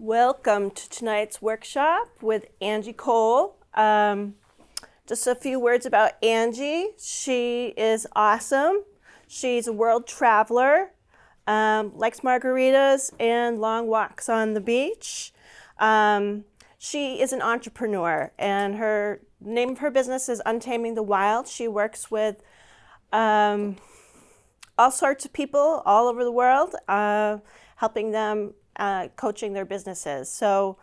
Welcome to tonight's workshop with Angie Cole. Just a few words about Angie. She is awesome. She's a world traveler, likes margaritas and long walks on the beach. She is an entrepreneur, and her name of her business is Untaming the Wild. She works with all sorts of people all over the world, helping them coaching their businesses. So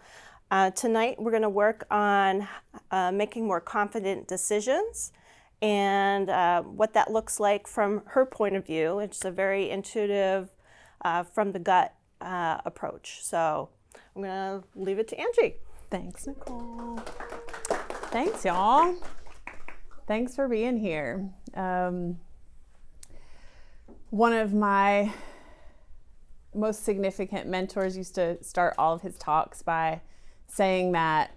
tonight we're going to work on making more confident decisions and what that looks like from her point of view. It's a very intuitive, from the gut approach. So I'm going to leave it to Angie. Thanks, Nicole. Thanks, y'all. Thanks for being here. One of my most significant mentors used to start all of his talks by saying that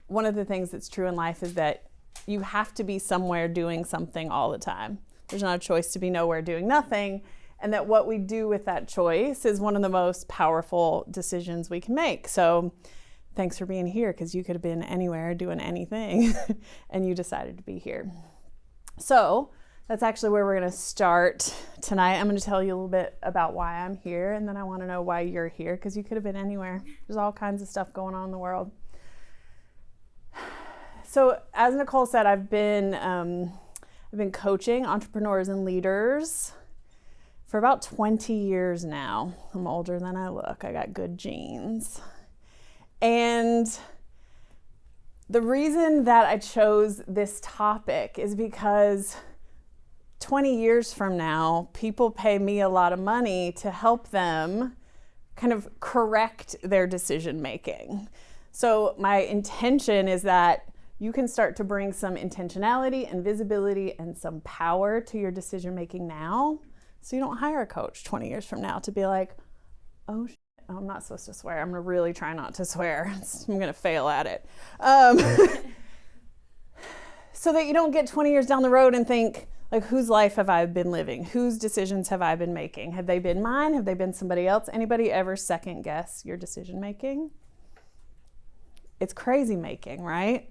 one of the things that's true in life is that you have to be somewhere doing something all the time. There's not a choice to be nowhere doing nothing, and that what we do with that choice is one of the most powerful decisions we can make. So thanks for being here, because you could have been anywhere doing anything and you decided to be here. So that's actually where we're going to start tonight. I'm going to tell you a little bit about why I'm here, and then I want to know why you're here, because you could have been anywhere. There's all kinds of stuff going on in the world. So as Nicole said, I've been coaching entrepreneurs and leaders for about 20 years now. I'm older than I look. I got good genes. And the reason that I chose this topic is because 20 years from now, people pay me a lot of money to help them kind of correct their decision making. So my intention is that you can start to bring some intentionality and visibility and some power to your decision making now, so you don't hire a coach 20 years from now to be like, oh, I'm not supposed to swear. I'm going to really try not to swear. I'm going to fail at it. So that you don't get 20 years down the road and think, like, whose life have I been living? Whose decisions have I been making? Have they been mine? Have they been somebody else? Anybody ever second guess your decision making? It's crazy making, right?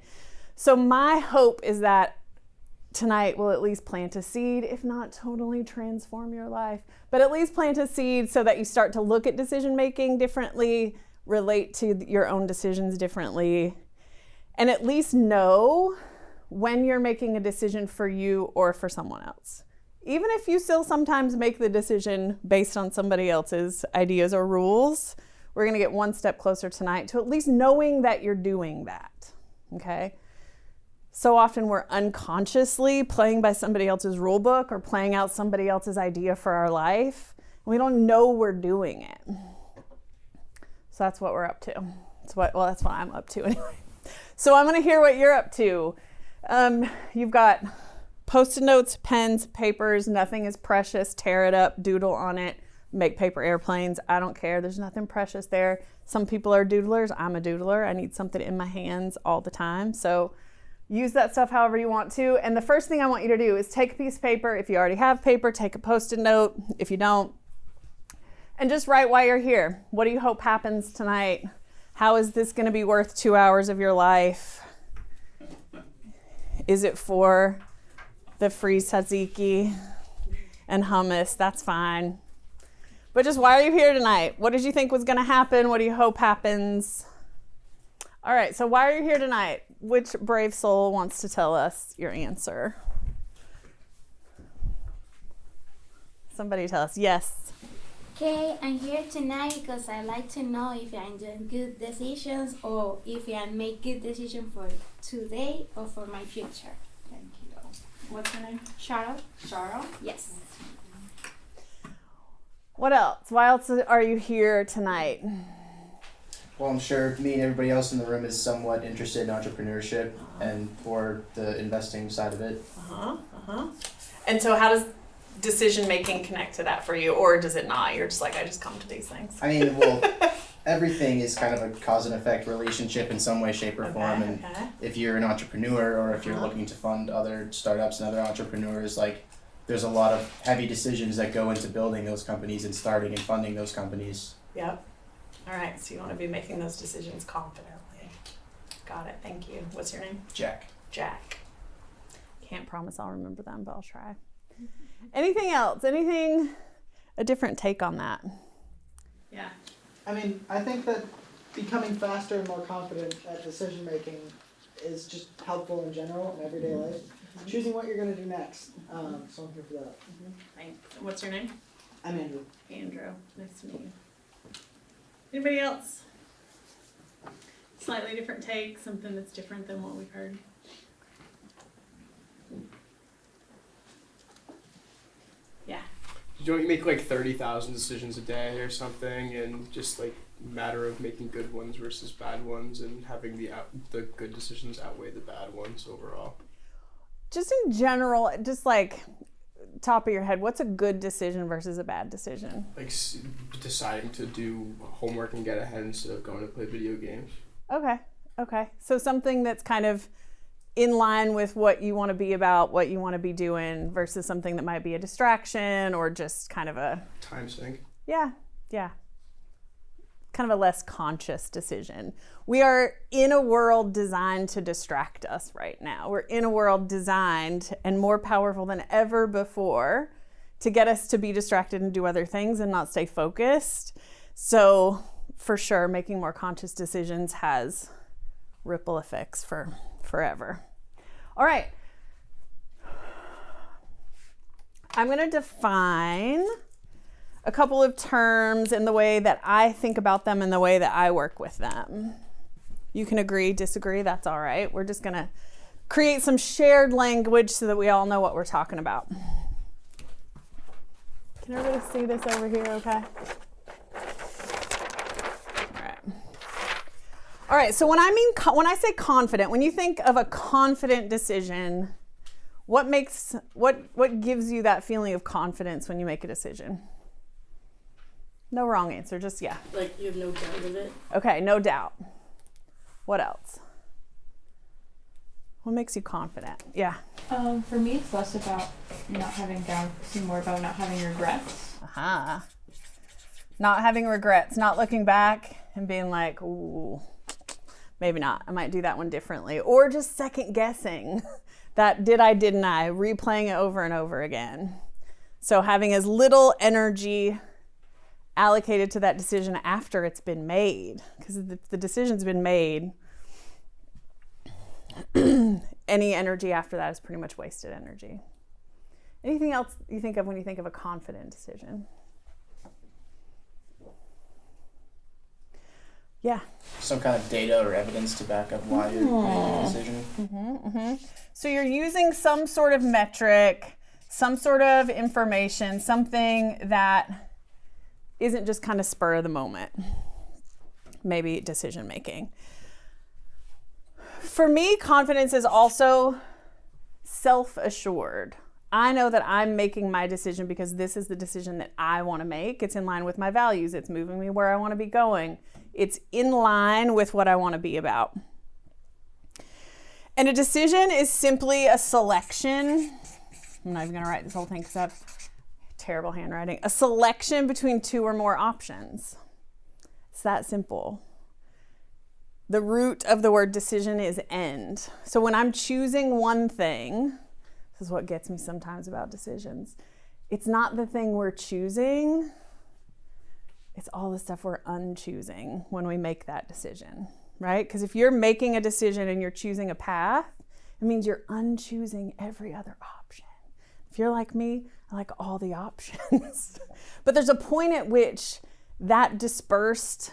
So my hope is that tonight will at least plant a seed, if not totally transform your life, but at least plant a seed so that you start to look at decision making differently, relate to your own decisions differently, and at least know when you're making a decision for you or for someone else. Even if you still sometimes make the decision based on somebody else's ideas or rules, we're going to get one step closer tonight to at least knowing that you're doing that, okay? So often we're unconsciously playing by somebody else's rule book or playing out somebody else's idea for our life. We don't know we're doing it. So that's what we're up to. That's what I'm up to anyway. So I'm going to hear what you're up to. You've got Post-it notes, pens, papers. Nothing is precious. Tear it up, doodle on it, make paper airplanes. I don't care. There's nothing precious there. Some people are doodlers. I'm a doodler. I need something in my hands all the time. So use that stuff however you want to. And the first thing I want you to do is take a piece of paper. If you already have paper, take a Post-it note. If you don't, and just write why you're here. What do you hope happens tonight? How is this going to be worth 2 hours of your life? Is it for the free tzatziki and hummus? That's fine. But just why are you here tonight? What did you think was going to happen? What do you hope happens? All right, so why are you here tonight? Which brave soul wants to tell us your answer? Somebody tell us. Yes. Okay, I'm here tonight because I like to know if I'm doing good decisions or if I make good decisions for today or for my future. Thank you. What's your name? Cheryl? Cheryl? Yes. What else? Why else are you here tonight? Well, I'm sure me and everybody else in the room is somewhat interested in entrepreneurship and or the investing side of it. And so how does decision making connect to that for you, or does it not? You're just like, I just come to these things. I mean, well, everything is kind of a cause and effect relationship in some way, shape, or form. And if you're an entrepreneur or if you're looking to fund other startups and other entrepreneurs, like, there's a lot of heavy decisions that go into building those companies and starting and funding those companies. Yep. All right, so you want to be making those decisions confidently. Got it, thank you. What's your name? Jack. Jack. Can't promise I'll remember them, but I'll try. Anything else? Anything, a different take on that? Yeah. I mean, I think that becoming faster and more confident at decision making is just helpful in general in everyday life. Choosing what you're going to do next. So I'm here for that. Thanks. What's your name? I'm Andrew. Andrew. Nice to meet you. Anybody else? Slightly different take, something that's different than what we've heard. Yeah. Don't you make like 30,000 decisions a day or something, and just like matter of making good ones versus bad ones, and having the good decisions outweigh the bad ones overall? Just in general, just like top of your head, what's a good decision versus a bad decision? Like deciding to do homework and get ahead instead of going to play video games. Okay. So something that's kind of in line with what you want to be about, what you want to be doing, versus something that might be a distraction or just kind of a Time sink. Yeah. Kind of a less conscious decision. We are in a world designed to distract us right now. We're in a world designed and more powerful than ever before to get us to be distracted and do other things and not stay focused. So for sure, making more conscious decisions has ripple effects for forever. All right. I'm going to define a couple of terms in the way that I think about them and the way that I work with them. You can agree, disagree, that's all right. We're just going to create some shared language so that we all know what we're talking about. Can everybody see this over here okay? All right, so when I say confident, when you think of a confident decision, what gives you that feeling of confidence when you make a decision? No wrong answer, just yeah. Like you have no doubt of it? Okay, no doubt. What else? What makes you confident? Yeah. For me, it's less about not having doubt, it's more about not having regrets. Aha. Not having regrets, not looking back and being like, ooh, maybe not. I might do that one differently. Or just second guessing that didn't I, replaying it over and over again. So having as little energy allocated to that decision after it's been made, because if the decision's been made, any energy after that is pretty much wasted energy. Anything else you think of when you think of a confident decision? Yeah. Some kind of data or evidence to back up why you're making a decision. So you're using some sort of metric, some sort of information, something that isn't just kind of spur of the moment, maybe decision making. For me, confidence is also self-assured. I know that I'm making my decision because this is the decision that I want to make. It's in line with my values. It's moving me where I want to be going. It's in line with what I want to be about. And a decision is simply a selection. I'm not even going to write this whole thing because I have terrible handwriting. A selection between two or more options. It's that simple. The root of the word decision is end. So when I'm choosing one thing, this is what gets me sometimes about decisions. It's not the thing we're choosing. It's all the stuff we're unchoosing when we make that decision, right? Because if you're making a decision and you're choosing a path, it means you're unchoosing every other option. If you're like me, I like all the options. But there's a point at which that dispersed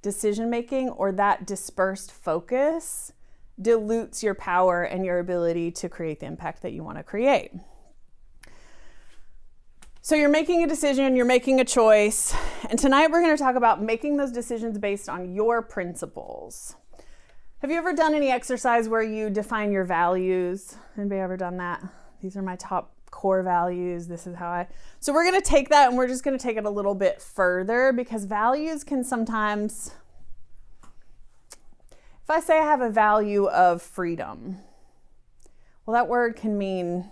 decision making or that dispersed focus dilutes your power and your ability to create the impact that you want to create. So you're making a decision, you're making a choice, and tonight we're going to talk about making those decisions based on your principles. Have you ever done any exercise where you define your values? Anybody ever done that? These are my top core values. This is how So we're going to take that and we're just going to take it a little bit further, because values can sometimes, if I say I have a value of freedom, well, that word can mean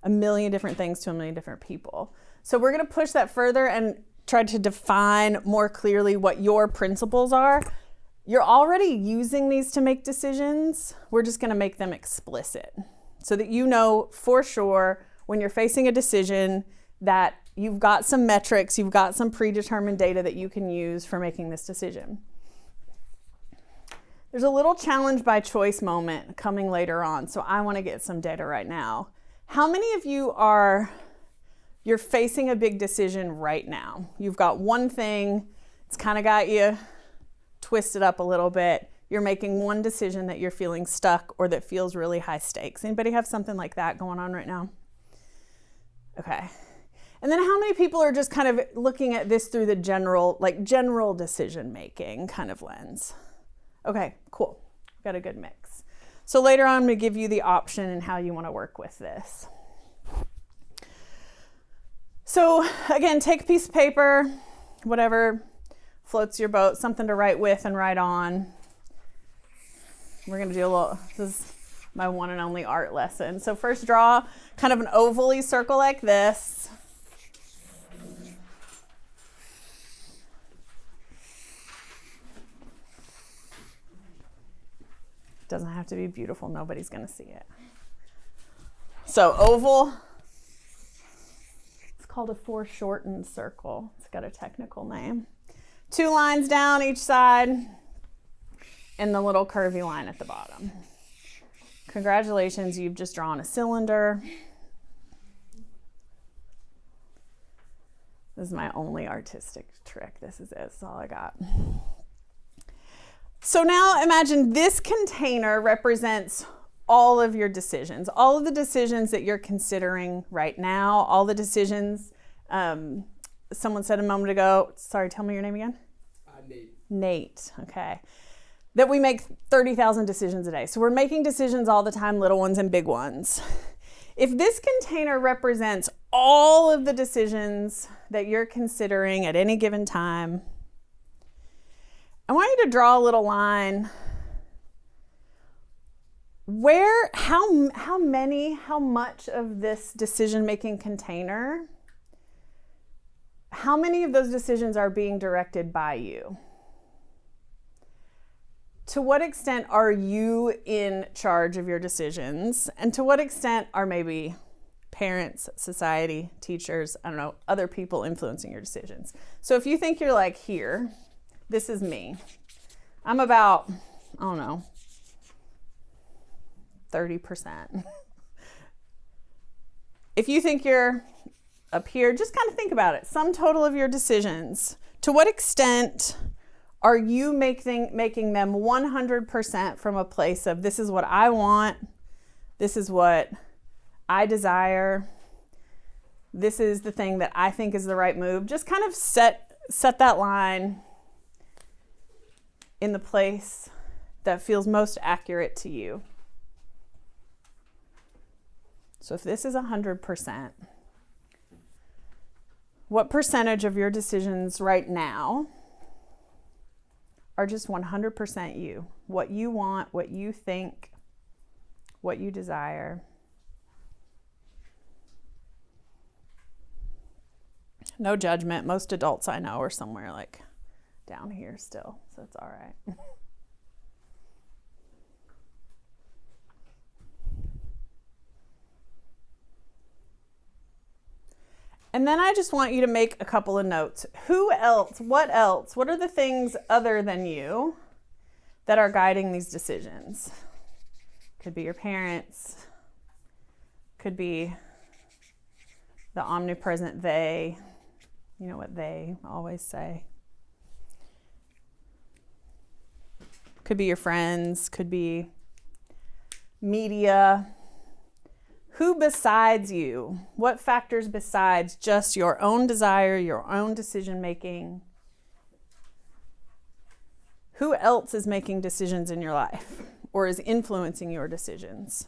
a million different things to a million different people. So we're going to push that further, and tried to define more clearly what your principles are. You're already using these to make decisions. We're just going to make them explicit so that you know for sure when you're facing a decision that you've got some metrics, you've got some predetermined data that you can use for making this decision. There's a little challenge by choice moment coming later on, so I want to get some data right now. How many of you you're facing a big decision right now? You've got one thing, it's kind of got you twisted up a little bit. You're making one decision that you're feeling stuck or that feels really high stakes. Anybody have something like that going on right now? Okay. And then how many people are just kind of looking at this through the general decision making kind of lens? Okay, cool. Got a good mix. So later on, I'm going to give you the option and how you want to work with this. So again, take a piece of paper, whatever floats your boat, something to write with and write on. We're going to do this is my one and only art lesson. So first draw kind of an ovally circle like this. Doesn't have to be beautiful. Nobody's going to see it. So oval. It's called a foreshortened circle. It's got a technical name. 2 lines down each side and the little curvy line at the bottom. Congratulations, you've just drawn a cylinder. This is my only artistic trick. This is it. That's all I got. So now imagine this container represents all of your decisions, all of the decisions that you're considering right now, all the decisions. Someone said a moment ago, sorry, tell me your name again. Nate. Nate, okay. That we make 30,000 decisions a day. So we're making decisions all the time, little ones and big ones. If this container represents all of the decisions that you're considering at any given time, I want you to draw a little line where, how much of this decision-making container, how many of those decisions are being directed by you? To what extent are you in charge of your decisions? And to what extent are maybe parents, society, teachers, I don't know, other people influencing your decisions? So if you think you're like here, this is me. I'm about, I don't know, 30%. If you think you're up here, just kind of think about it. Sum total of your decisions. To what extent are you making them 100% from a place of this is what I want, this is what I desire, this is the thing that I think is the right move? Just kind of set that line in the place that feels most accurate to you. So if this is 100%, what percentage of your decisions right now are just 100% you? What you want, what you think, what you desire. No judgment. Most adults I know are somewhere like down here still, so it's all right. And then I just want you to make a couple of notes. Who else? What else? What are the things other than you that are guiding these decisions? Could be your parents. Could be the omnipresent they. You know what they always say. Could be your friends, could be media. Who besides you? What factors besides just your own desire, your own decision making? Who else is making decisions in your life or is influencing your decisions?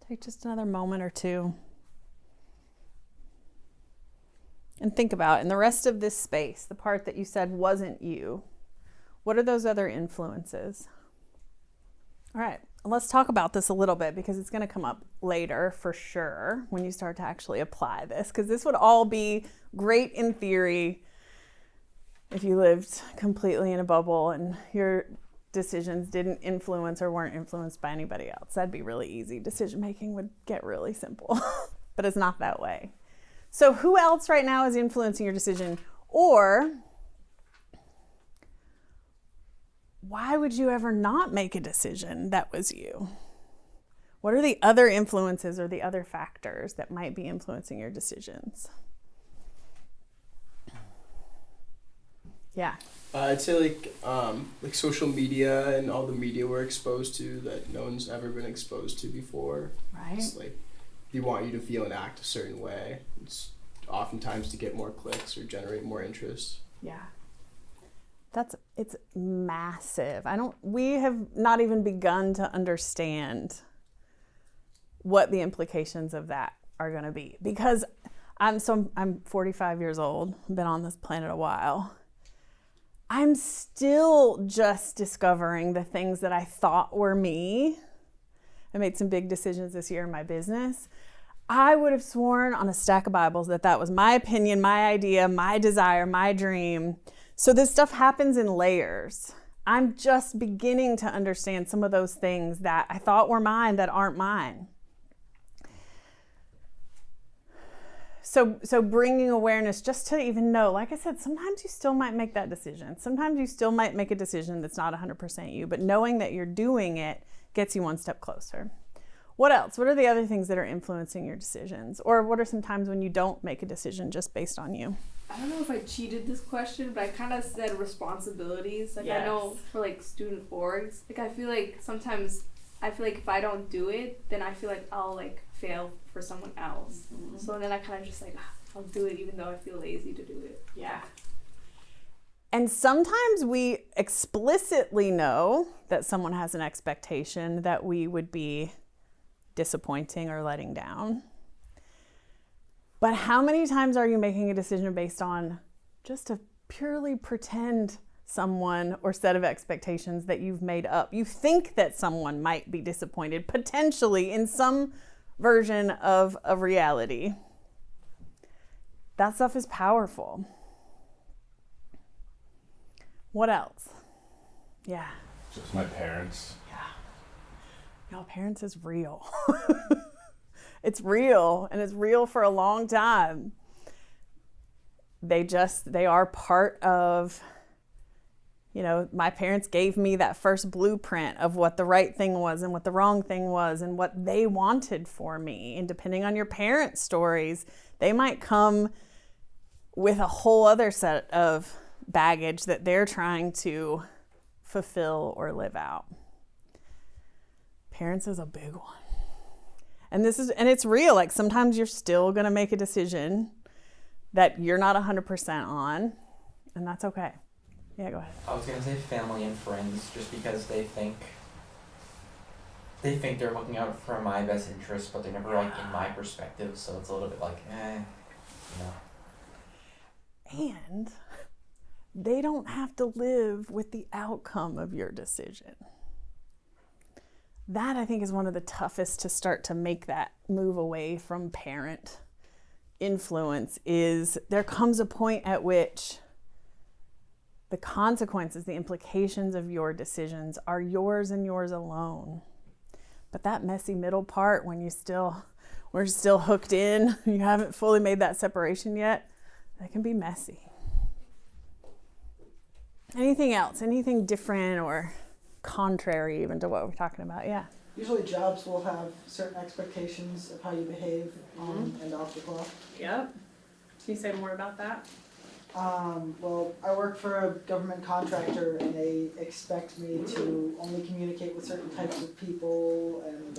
Take just another moment or two and think about, in the rest of this space, the part that you said wasn't you, what are those other influences? All right, let's talk about this a little bit because it's going to come up later for sure when you start to actually apply this, because this would all be great in theory, if you lived completely in a bubble and your decisions didn't influence or weren't influenced by anybody else. That'd be really easy. Decision making would get really simple, but it's not that way. So who else right now is influencing your decision? Or why would you ever not make a decision that was you? What are the other influences or the other factors that might be influencing your decisions? Yeah. I'd say like social media and all the media we're exposed to that no one's ever been exposed to before. Right. It's like they want you to feel and act a certain way. It's oftentimes to get more clicks or generate more interest. Yeah. It's massive. We have not even begun to understand what the implications of that are going to be, because I'm 45 years old, been on this planet a while. I'm still just discovering the things that I thought were me. I made some big decisions this year in my business. I would have sworn on a stack of Bibles that was my opinion, my idea, my desire, my dream. So this stuff happens in layers. I'm just beginning to understand some of those things that I thought were mine that aren't mine. So bringing awareness just to even know, like I said, sometimes you still might make that decision. Sometimes you still might make a decision that's not 100% you, but knowing that you're doing it gets you one step closer. What else? What are the other things that are influencing your decisions? Or what are some times when you don't make a decision just based on you? I don't know if I cheated this question, but I kind of said responsibilities. Like, yes. I know for, like, student orgs, like, I feel like sometimes if I don't do it, then I feel like I'll, like, fail for someone else. Mm-hmm. So then I kind of just, like, I'll do it even though I feel lazy to do it. Yeah. And sometimes we explicitly know that someone has an expectation that we would be disappointing or letting down. But how many times are you making a decision based on just a purely pretend someone or set of expectations that you've made up? You think that someone might be disappointed, potentially in some version of a reality. That stuff is powerful. What else? Yeah. Just my parents. Yeah. Y'all, parents is real. It's real, and it's real for a long time. They are part of, my parents gave me that first blueprint of what the right thing was and what the wrong thing was and what they wanted for me. And depending on your parents' stories, they might come with a whole other set of baggage that they're trying to fulfill or live out. Parents is a big one. And it's real. Like, sometimes you're still going to make a decision that you're not 100% on, and that's okay. Yeah, go ahead. I was going to say family and friends, just because they think they're looking out for my best interest, but they're never like in my perspective, so it's a little bit like, And they don't have to live with the outcome of your decision. That, I think, is one of the toughest to start to make that move away from parent influence. Is there comes a point at which the consequences, the implications of your decisions are yours and yours alone. But that messy middle part, when we're still hooked in, you haven't fully made that separation yet, that can be messy. Anything else? Anything different or contrary even to what we're talking about? Yeah. Usually jobs will have certain expectations of how you behave on and off the clock. Yep. Can you say more about that? Well, I work for a government contractor, and they expect me to only communicate with certain types of people and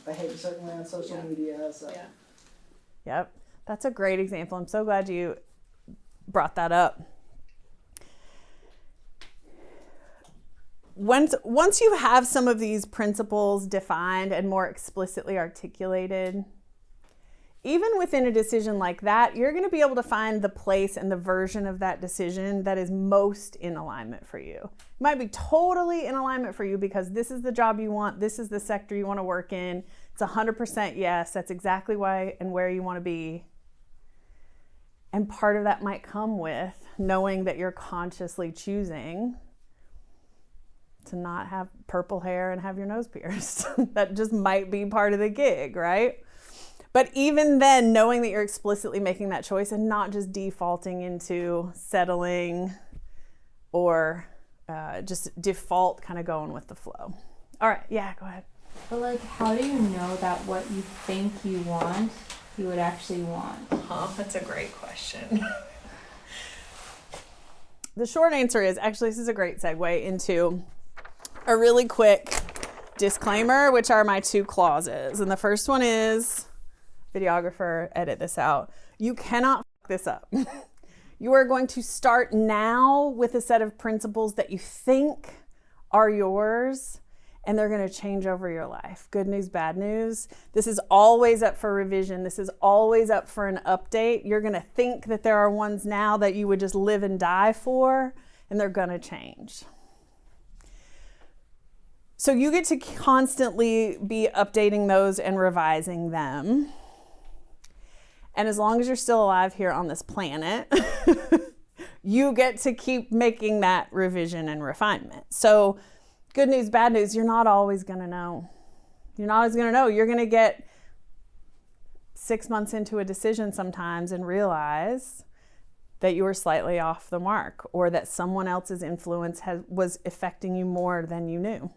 behave a certain way on social media. So. Yeah. Yep. That's a great example. I'm so glad you brought that up. Once you have some of these principles defined and more explicitly articulated, even within a decision like that, you're going to be able to find the place and the version of that decision that is most in alignment for you. It might be totally in alignment for you because this is the job you want, this is the sector you want to work in, it's 100% yes, that's exactly why and where you want to be. And part of that might come with knowing that you're consciously choosing to not have purple hair and have your nose pierced. That just might be part of the gig, right? But even then, knowing that you're explicitly making that choice and not just defaulting into settling or just default kind of going with the flow. All right, yeah, go ahead. But like, how do you know that what you think you want, you would actually want? That's a great question. The short answer is, actually, this is a great segue into a really quick disclaimer, which are my 2 clauses. And the first one is, videographer, edit this out. You cannot fuck this up. You are going to start now with a set of principles that you think are yours, and they're going to change over your life. Good news, bad news. This is always up for revision. This is always up for an update. You're going to think that there are ones now that you would just live and die for, and they're going to change. So you get to constantly be updating those and revising them. And as long as you're still alive here on this planet, you get to keep making that revision and refinement. So good news, bad news, you're not always going to know. You're not always going to know. You're going to get 6 months into a decision sometimes and realize that you were slightly off the mark, or that someone else's influence was affecting you more than you knew.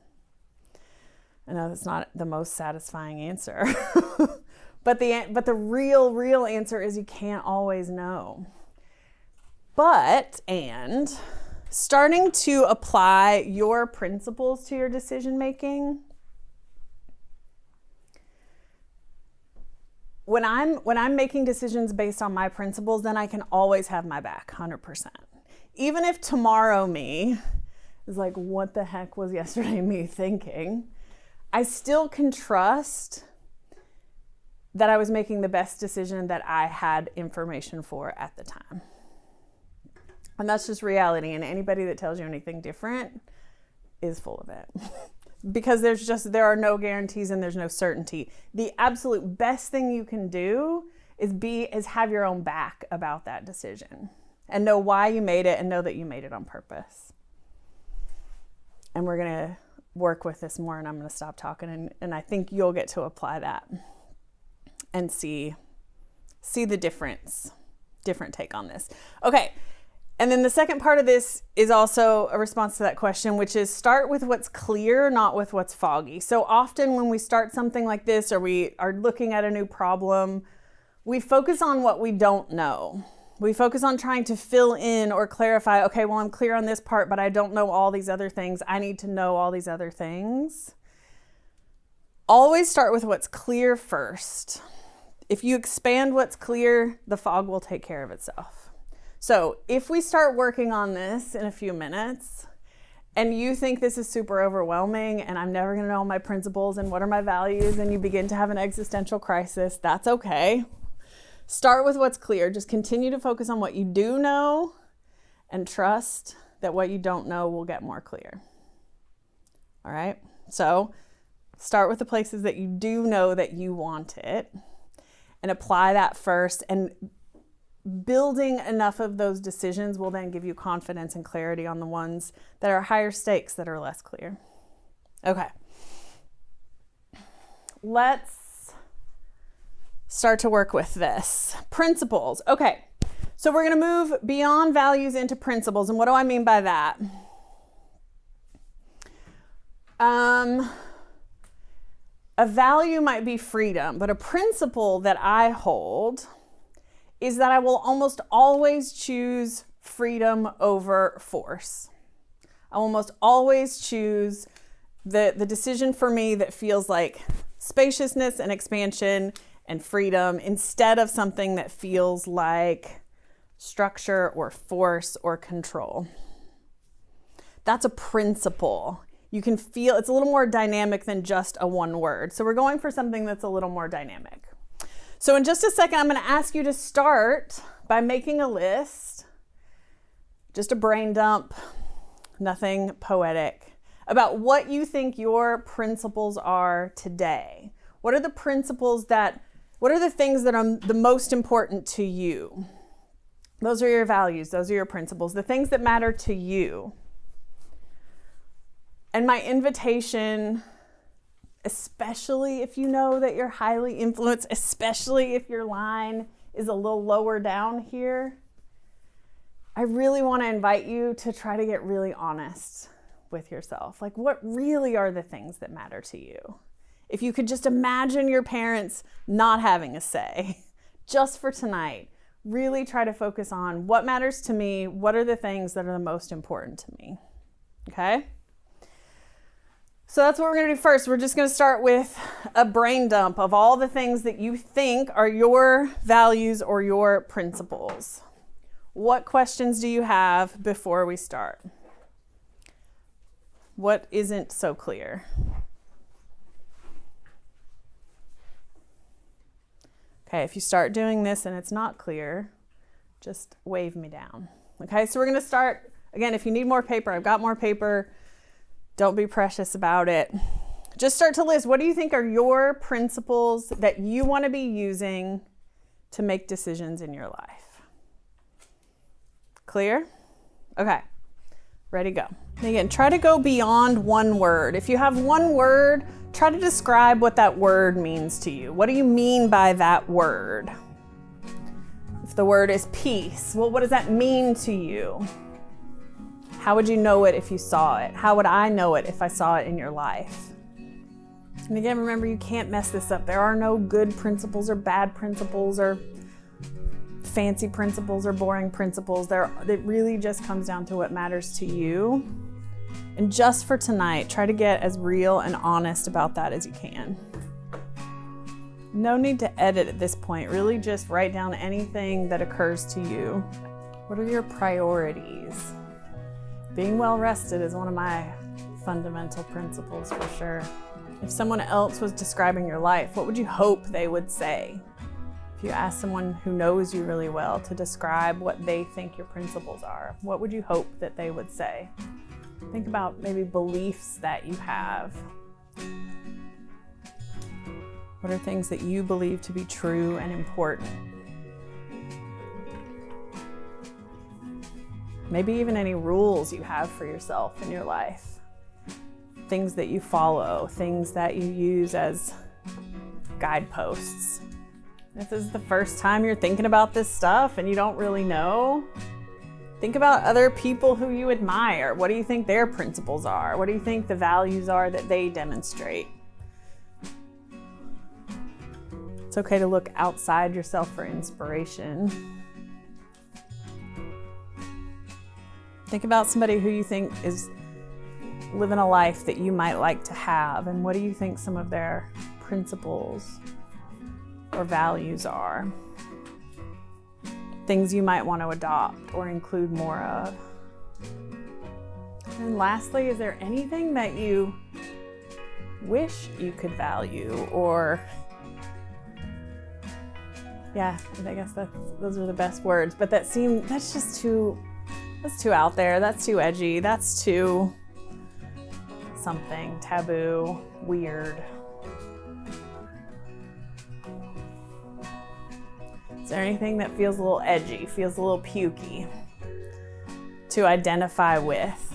I know that's not the most satisfying answer. But the real answer is you can't always know. And starting to apply your principles to your decision making. When I'm making decisions based on my principles, then I can always have my back, 100%. Even if tomorrow me is like, what the heck was yesterday me thinking? I still can trust that I was making the best decision that I had information for at the time. And that's just reality. And anybody that tells you anything different is full of it. Because there are no guarantees and there's no certainty. The absolute best thing you can do is have your own back about that decision and know why you made it and know that you made it on purpose. And we're going to work with this more, and I'm going to stop talking, and I think you'll get to apply that and see the different take on this. Okay. And then the second part of this is also a response to that question, which is start with what's clear, not with what's foggy. So often when we start something like this, or we are looking at a new problem, we focus on what we don't know. We focus on trying to fill in or clarify, okay, well, I'm clear on this part, but I don't know all these other things. I need to know all these other things. Always start with what's clear first. If you expand what's clear, the fog will take care of itself. So if we start working on this in a few minutes and you think this is super overwhelming and I'm never going to know my principles and what are my values, and you begin to have an existential crisis, that's okay. Start with what's clear. Just continue to focus on what you do know and trust that what you don't know will get more clear. All right? So start with the places that you do know that you want it and apply that first, and building enough of those decisions will then give you confidence and clarity on the ones that are higher stakes, that are less clear. Okay. Let's start to work with this. Principles. Okay. So we're going to move beyond values into principles. And what do I mean by that? A value might be freedom, but a principle that I hold is that I will almost always choose freedom over force. I will almost always choose the decision for me that feels like spaciousness and expansion and freedom, instead of something that feels like structure or force or control. That's a principle. You can feel it's a little more dynamic than just a one word. So we're going for something that's a little more dynamic. So in just a second, I'm going to ask you to start by making a list, just a brain dump, nothing poetic, about what you think your principles are today. What are the things that are the most important to you? Those are your values. Those are your principles, the things that matter to you. And my invitation, especially if you know that you're highly influenced, especially if your line is a little lower down here, I really want to invite you to try to get really honest with yourself. Like, what really are the things that matter to you? If you could just imagine your parents not having a say, just for tonight, really try to focus on what matters to me, what are the things that are the most important to me, okay? So that's what we're gonna do first. We're just gonna start with a brain dump of all the things that you think are your values or your principles. What questions do you have before we start? What isn't so clear? Okay, if you start doing this and it's not clear, just wave me down. Okay, so we're gonna start, again, if you need more paper, I've got more paper. Don't be precious about it. Just start to list, what do you think are your principles that you wanna be using to make decisions in your life? Clear? Okay, ready, go. And again, try to go beyond one word. If you have one word, try to describe what that word means to you. What do you mean by that word? If the word is peace, well, what does that mean to you? How would you know it if you saw it? How would I know it if I saw it in your life? And again, remember, you can't mess this up. There are no good principles or bad principles or fancy principles or boring principles. It really just comes down to what matters to you. And just for tonight, try to get as real and honest about that as you can. No need to edit at this point. Really just write down anything that occurs to you. What are your priorities? Being well rested is one of my fundamental principles for sure. If someone else was describing your life, what would you hope they would say? If you ask someone who knows you really well to describe what they think your principles are, what would you hope that they would say? Think about maybe beliefs that you have. What are things that you believe to be true and important? Maybe even any rules you have for yourself in your life. Things that you follow, things that you use as guideposts. If this is the first time you're thinking about this stuff and you don't really know, think about other people who you admire. What do you think their principles are? What do you think the values are that they demonstrate? It's okay to look outside yourself for inspiration. Think about somebody who you think is living a life that you might like to have, and what do you think some of their principles or values are? Things you might want to adopt or include more of. And lastly, is there anything that you wish you could value or, yeah, I guess those are the best words, but that's too out there, that's too edgy, that's too something, taboo, weird. Is there anything that feels a little edgy, feels a little pukey to identify with?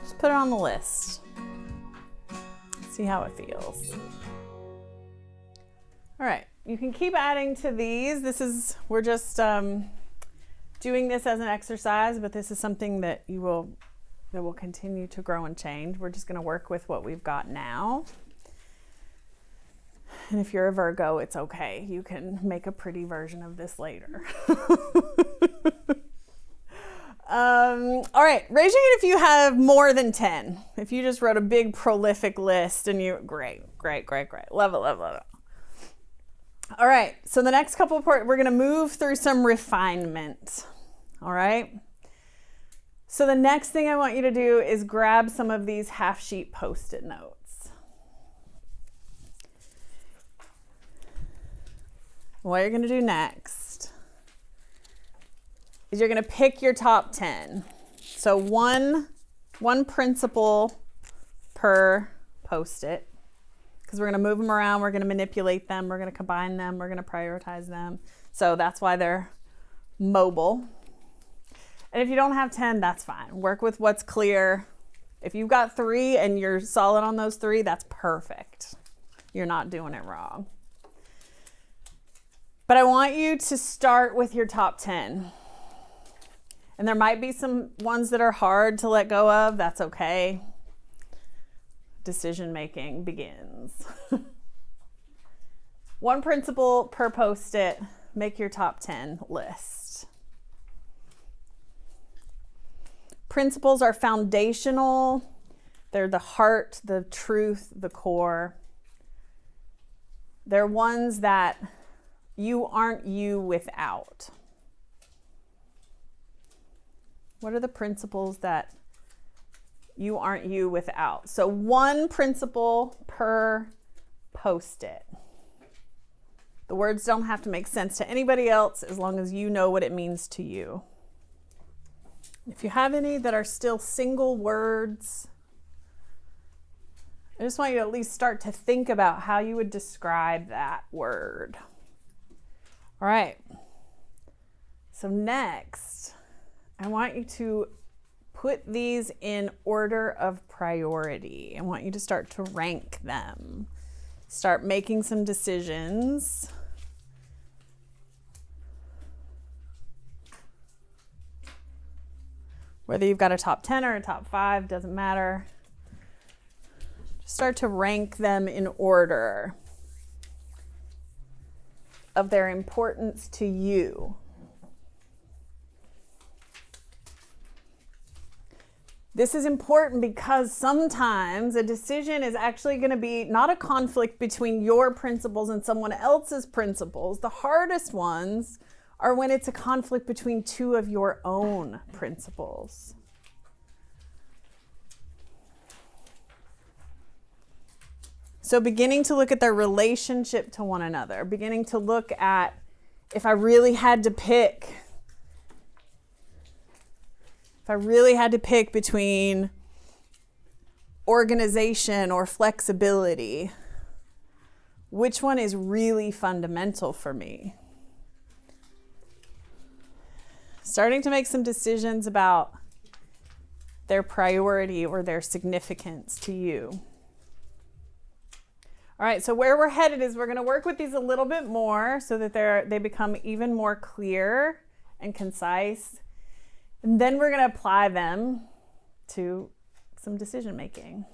Just put it on the list. See how it feels. All right, you can keep adding to these. We're just doing this as an exercise, but this is something that will continue to grow and change. We're just gonna work with what we've got now. And if you're a Virgo, it's okay. You can make a pretty version of this later. All right, raise your hand if you have more than 10. If you just wrote a big prolific list and great. Love it. All right, so the next couple of parts, we're gonna move through some refinement, all right? So the next thing I want you to do is grab some of these half-sheet Post-it notes. What you're gonna do next is you're gonna pick your top 10. So one principle per Post-it, because we're going to move them around, we're going to manipulate them, we're going to combine them, we're going to prioritize them. So that's why they're mobile. And if you don't have 10, that's fine. Work with what's clear. If you've got 3 and you're solid on those 3, that's perfect. You're not doing it wrong. But I want you to start with your top 10. And there might be some ones that are hard to let go of. That's okay. Decision making begins. 1 principle per post-it. Make your top 10 list. Principles are foundational. They're the heart, the truth, the core. They're ones that you aren't you without. What are the principles that you aren't you without? So 1 principle per post-it. The words don't have to make sense to anybody else as long as you know what it means to you. If you have any that are still single words, I just want you to at least start to think about how you would describe that word. All right. So next, I want you to put these in order of priority. I want you to start to rank them. Start making some decisions. Whether you've got a top 10 or a top 5, doesn't matter. Just start to rank them in order of their importance to you. This is important because sometimes a decision is actually going to be not a conflict between your principles and someone else's principles. The hardest ones are when it's a conflict between 2 of your own principles. So beginning to look at their relationship to one another, beginning to look at if I really had to pick between organization or flexibility, which one is really fundamental for me? Starting to make some decisions about their priority or their significance to you. All right, so where we're headed is we're going to work with these a little bit more so that they become even more clear and concise. And then we're going to apply them to some decision making.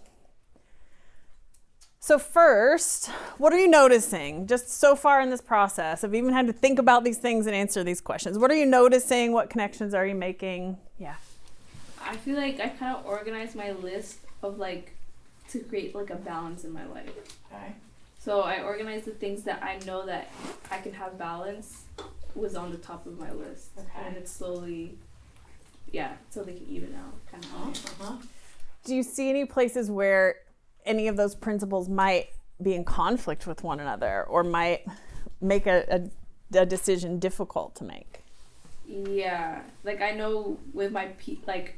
So first, what are you noticing just so far in this process of even had to think about these things and answer these questions? What are you noticing? What connections are you making? Yeah. I feel like I kind of organized my list of to create a balance in my life. Okay. So I organized the things that I know that I can have balance was on the top of my list. Okay. And it's slowly, so they can even out kind of. Do you see any places where any of those principles might be in conflict with one another or might make a decision difficult to make? Yeah, I know with my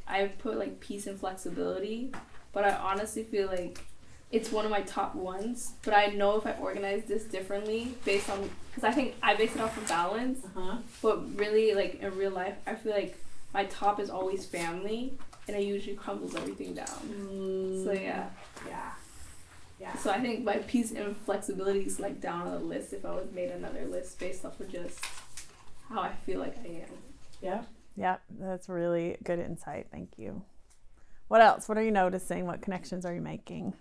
I put peace and flexibility, but I honestly feel like it's one of my top ones. But I know if I organize this differently based on, because I think I base it off of balance, but really in real life, I feel like my top is always family, and it usually crumbles everything down. So yeah. So I think my peace and flexibility is down on the list if I was made another list based off of just how I feel like I am. Yeah, that's really good insight. Thank you. What else? What are you noticing? What connections are you making?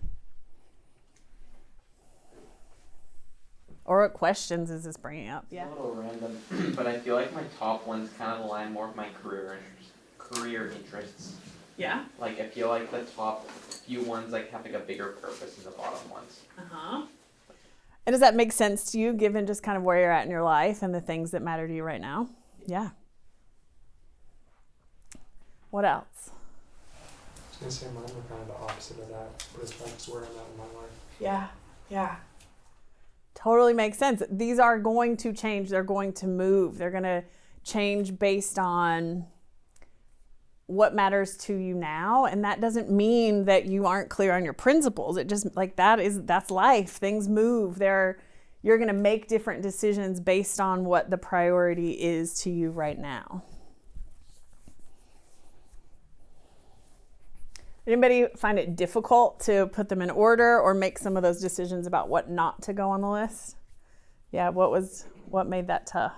Or what questions is this bringing up? It's a little random, but I feel like my top ones kind of align more with my career interests. Yeah. I feel like the top few ones have a bigger purpose than the bottom ones. And does that make sense to you, given just kind of where you're at in your life and the things that matter to you right now? Yeah. What else? I was going to say mine were kind of the opposite of that, but it's just where I'm at in my life. Yeah. Totally makes sense. These are going to change. They're going to move. They're going to change based on what matters to you now. And that doesn't mean that you aren't clear on your principles. It just like that's life. Things move. You're going to make different decisions based on what the priority is to you right now. Anybody find it difficult to put them in order or make some of those decisions about what not to go on the list? Yeah, what made that tough?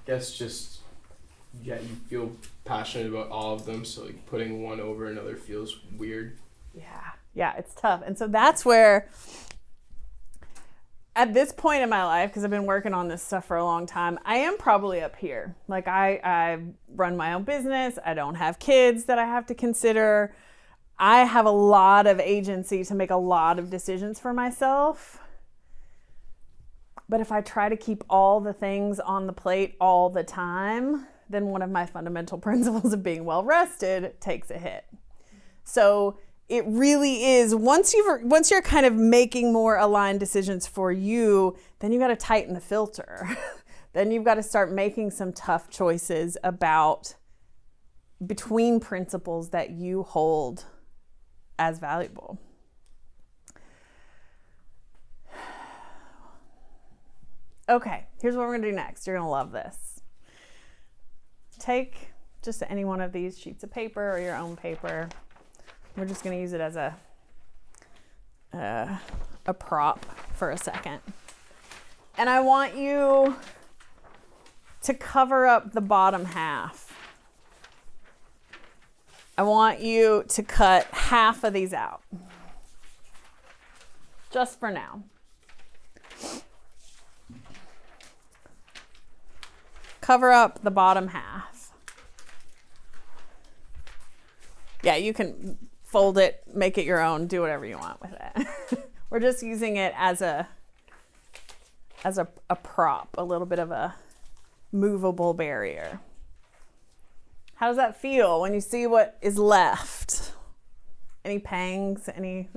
Guess just, you feel passionate about all of them, so like putting one over another feels weird. Yeah, it's tough. And so that's where, at this point in my life, because I've been working on this stuff for a long time, I am probably up here. Like I run my own business. I don't have kids that I have to consider. I have a lot of agency to make a lot of decisions for myself. But if I try to keep all the things on the plate all the time, then one of my fundamental principles of being well rested takes a hit. So it really is, once you're kind of making more aligned decisions for you, then you got to tighten the filter. Then you've got to start making some tough choices between principles that you hold as valuable. Okay, here's what we're gonna do next. You're gonna love this. Take just any one of these sheets of paper or your own paper. We're just gonna use it as a prop for a second. And I want you to cover up the bottom half. I want you to cut half of these out. Just for now. Cover up the bottom half. Yeah, you can fold it, make it your own, do whatever you want with it. We're just using it as a prop, a little bit of a movable barrier. How does that feel when you see what is left? Any pangs, any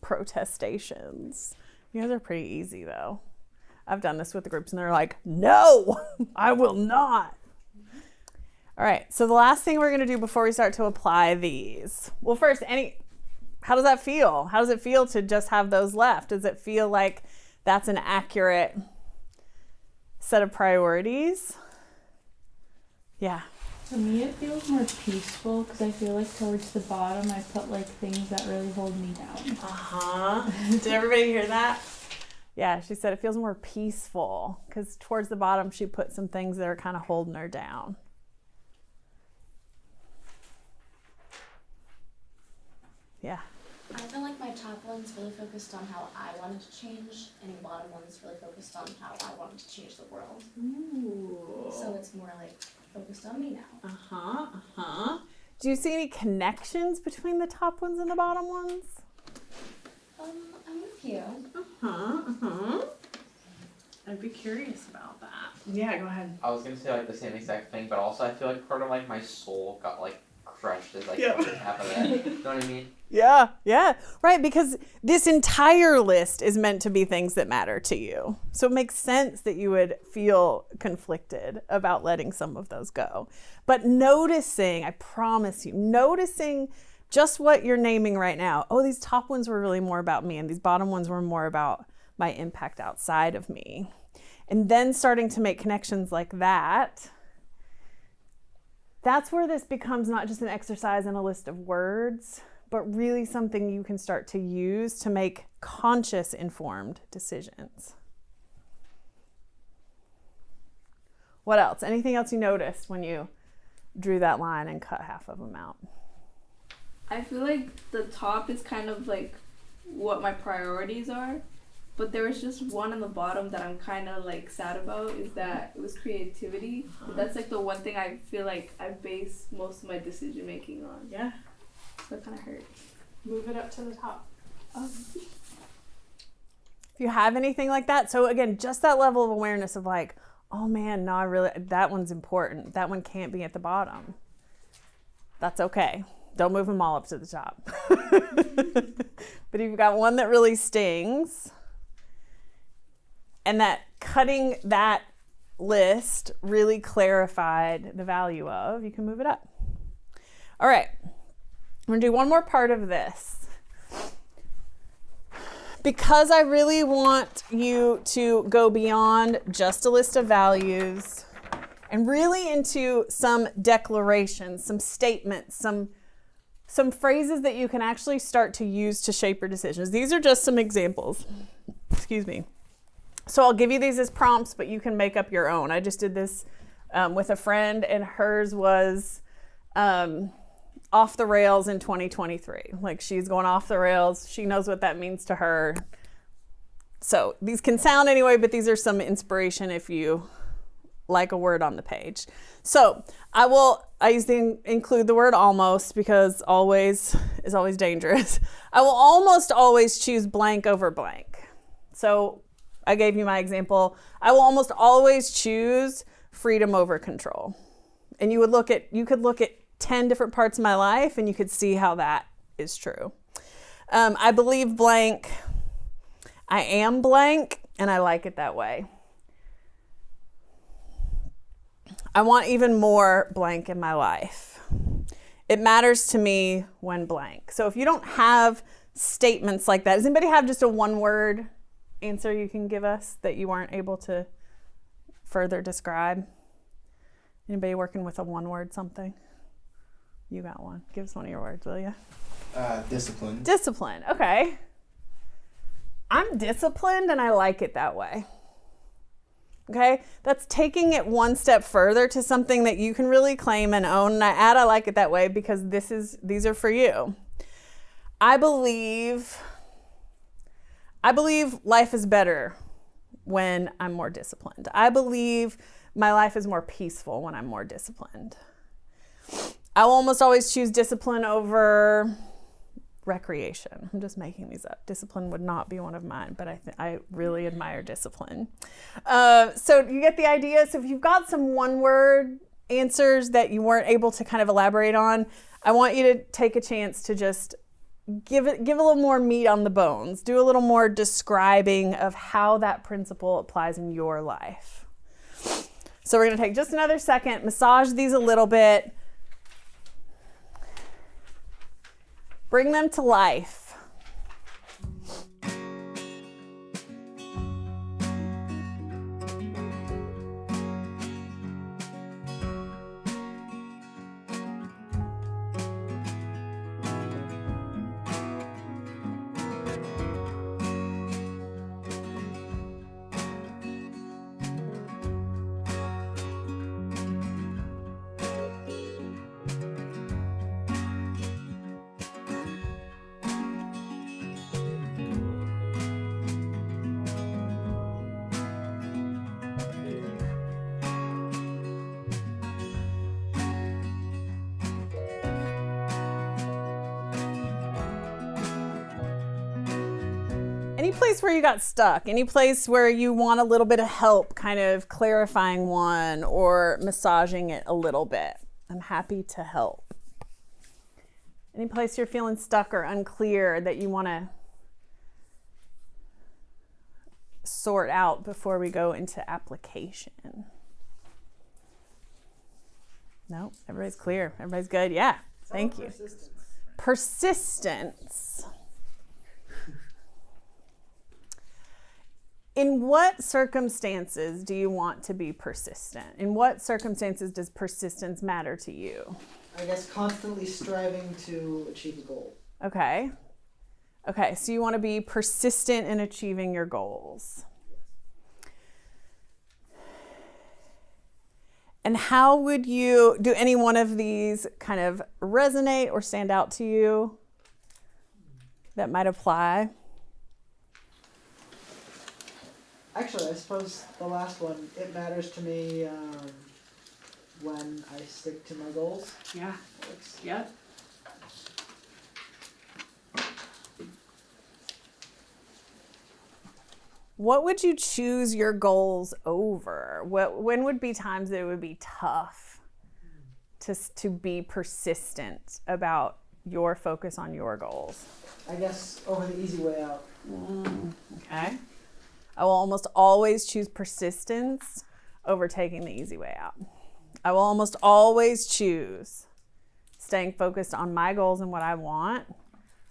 protestations? You guys are pretty easy though. I've done this with the groups and they're like, no, I will not. All right, so the last thing we're gonna do before we start to apply these. Well, first, how does that feel? How does it feel to just have those left? Does it feel like that's an accurate set of priorities? Yeah. For me, it feels more peaceful because I feel like towards the bottom, I put like things that really hold me down. Did everybody hear that? Yeah, she said it feels more peaceful because towards the bottom, she put some things that are kind of holding her down. Yeah. I feel like my top one's really focused on how I wanted to change, and the bottom one's really focused on how I wanted to change the world. Ooh. So it's more like focused on me now. Do you see any connections between the top ones and the bottom ones? I'm with you. I'd be curious about that. Yeah, go ahead. I was gonna say like the same exact thing, but also I feel like part of like my soul got like crushed as like Yeah. the first half of that. You know what I mean? Yeah, right, because this entire list is meant to be things that matter to you. So it makes sense that you would feel conflicted about letting some of those go. But noticing, I promise you, noticing just what you're naming right now. Oh, these top ones were really more about me, and these bottom ones were more about my impact outside of me. And then starting to make connections like that, that's where this becomes not just an exercise in a list of words, but really something you can start to use to make conscious, informed decisions. What else? Anything else you noticed when you drew that line and cut half of them out? I feel like the top is kind of like what my priorities are, but there was just one on the bottom that I'm kind of like sad about, is that it was creativity. But that's like the one thing I feel like I base most of my decision making on. Yeah. So it kind of hurts. Move it up to the top. If you have anything like that, so again, just that level of awareness of like, oh man, no, that one's important. That one can't be at the bottom. That's okay. Don't move them all up to the top. But if you've got one that really stings, and that cutting that list really clarified the value of, you can move it up. All right, I'm gonna do one more part of this. Because I really want you to go beyond just a list of values and really into some declarations, some statements, some phrases that you can actually start to use to shape your decisions. These are just some examples. Excuse me. So I'll give you these as prompts, but you can make up your own. I just did this with a friend, and hers was off the rails in 2023. Like, she's going off the rails. She knows what that means to her. So these can sound anyway, but these are some inspiration if you like a word on the page. So I usually include the word almost, because always is always dangerous. I will almost always choose blank over blank. So I gave you my example. I will almost always choose freedom over control. And you could look at 10 different parts of my life and you could see how that is true. I believe blank. I am blank, and I like it that way. I want even more blank in my life. It matters to me when blank. So if you don't have statements like that, does anybody have just a one-word answer you can give us that you weren't able to further describe? Anybody working with a one-word something? You got one. Give us one of your words, will you? Discipline. Discipline. Okay. I'm disciplined, and I like it that way. Okay? That's taking it one step further to something that you can really claim and own. And I like it that way because these are for you. I believe life is better when I'm more disciplined. I believe my life is more peaceful when I'm more disciplined. I will almost always choose discipline over recreation. I'm just making these up. Discipline would not be one of mine, but I really admire discipline. So you get the idea. So if you've got some one-word answers that you weren't able to kind of elaborate on, I want you to take a chance to just give a little more meat on the bones. Do a little more describing of how that principle applies in your life. So we're going to take just another second, massage these a little bit. Bring them to life. Any place where you got stuck, any place where you want a little bit of help kind of clarifying one or massaging it a little bit, I'm happy to help. Any place you're feeling stuck or unclear that you want to sort out before we go into application? No, everybody's clear. Everybody's good. Yeah, thank you. Persistence. In what circumstances do you want to be persistent? In what circumstances does persistence matter to you? I guess constantly striving to achieve a goal. Okay. Okay, so you want to be persistent in achieving your goals. And how would do any one of these kind of resonate or stand out to you that might apply? Actually, I suppose the last one, it matters to me when I stick to my goals. Yeah. Yep. What would you choose your goals over? When would be times that it would be tough to be persistent about your focus on your goals? I guess over the easy way out. Okay. I will almost always choose persistence over taking the easy way out. I will almost always choose staying focused on my goals and what I want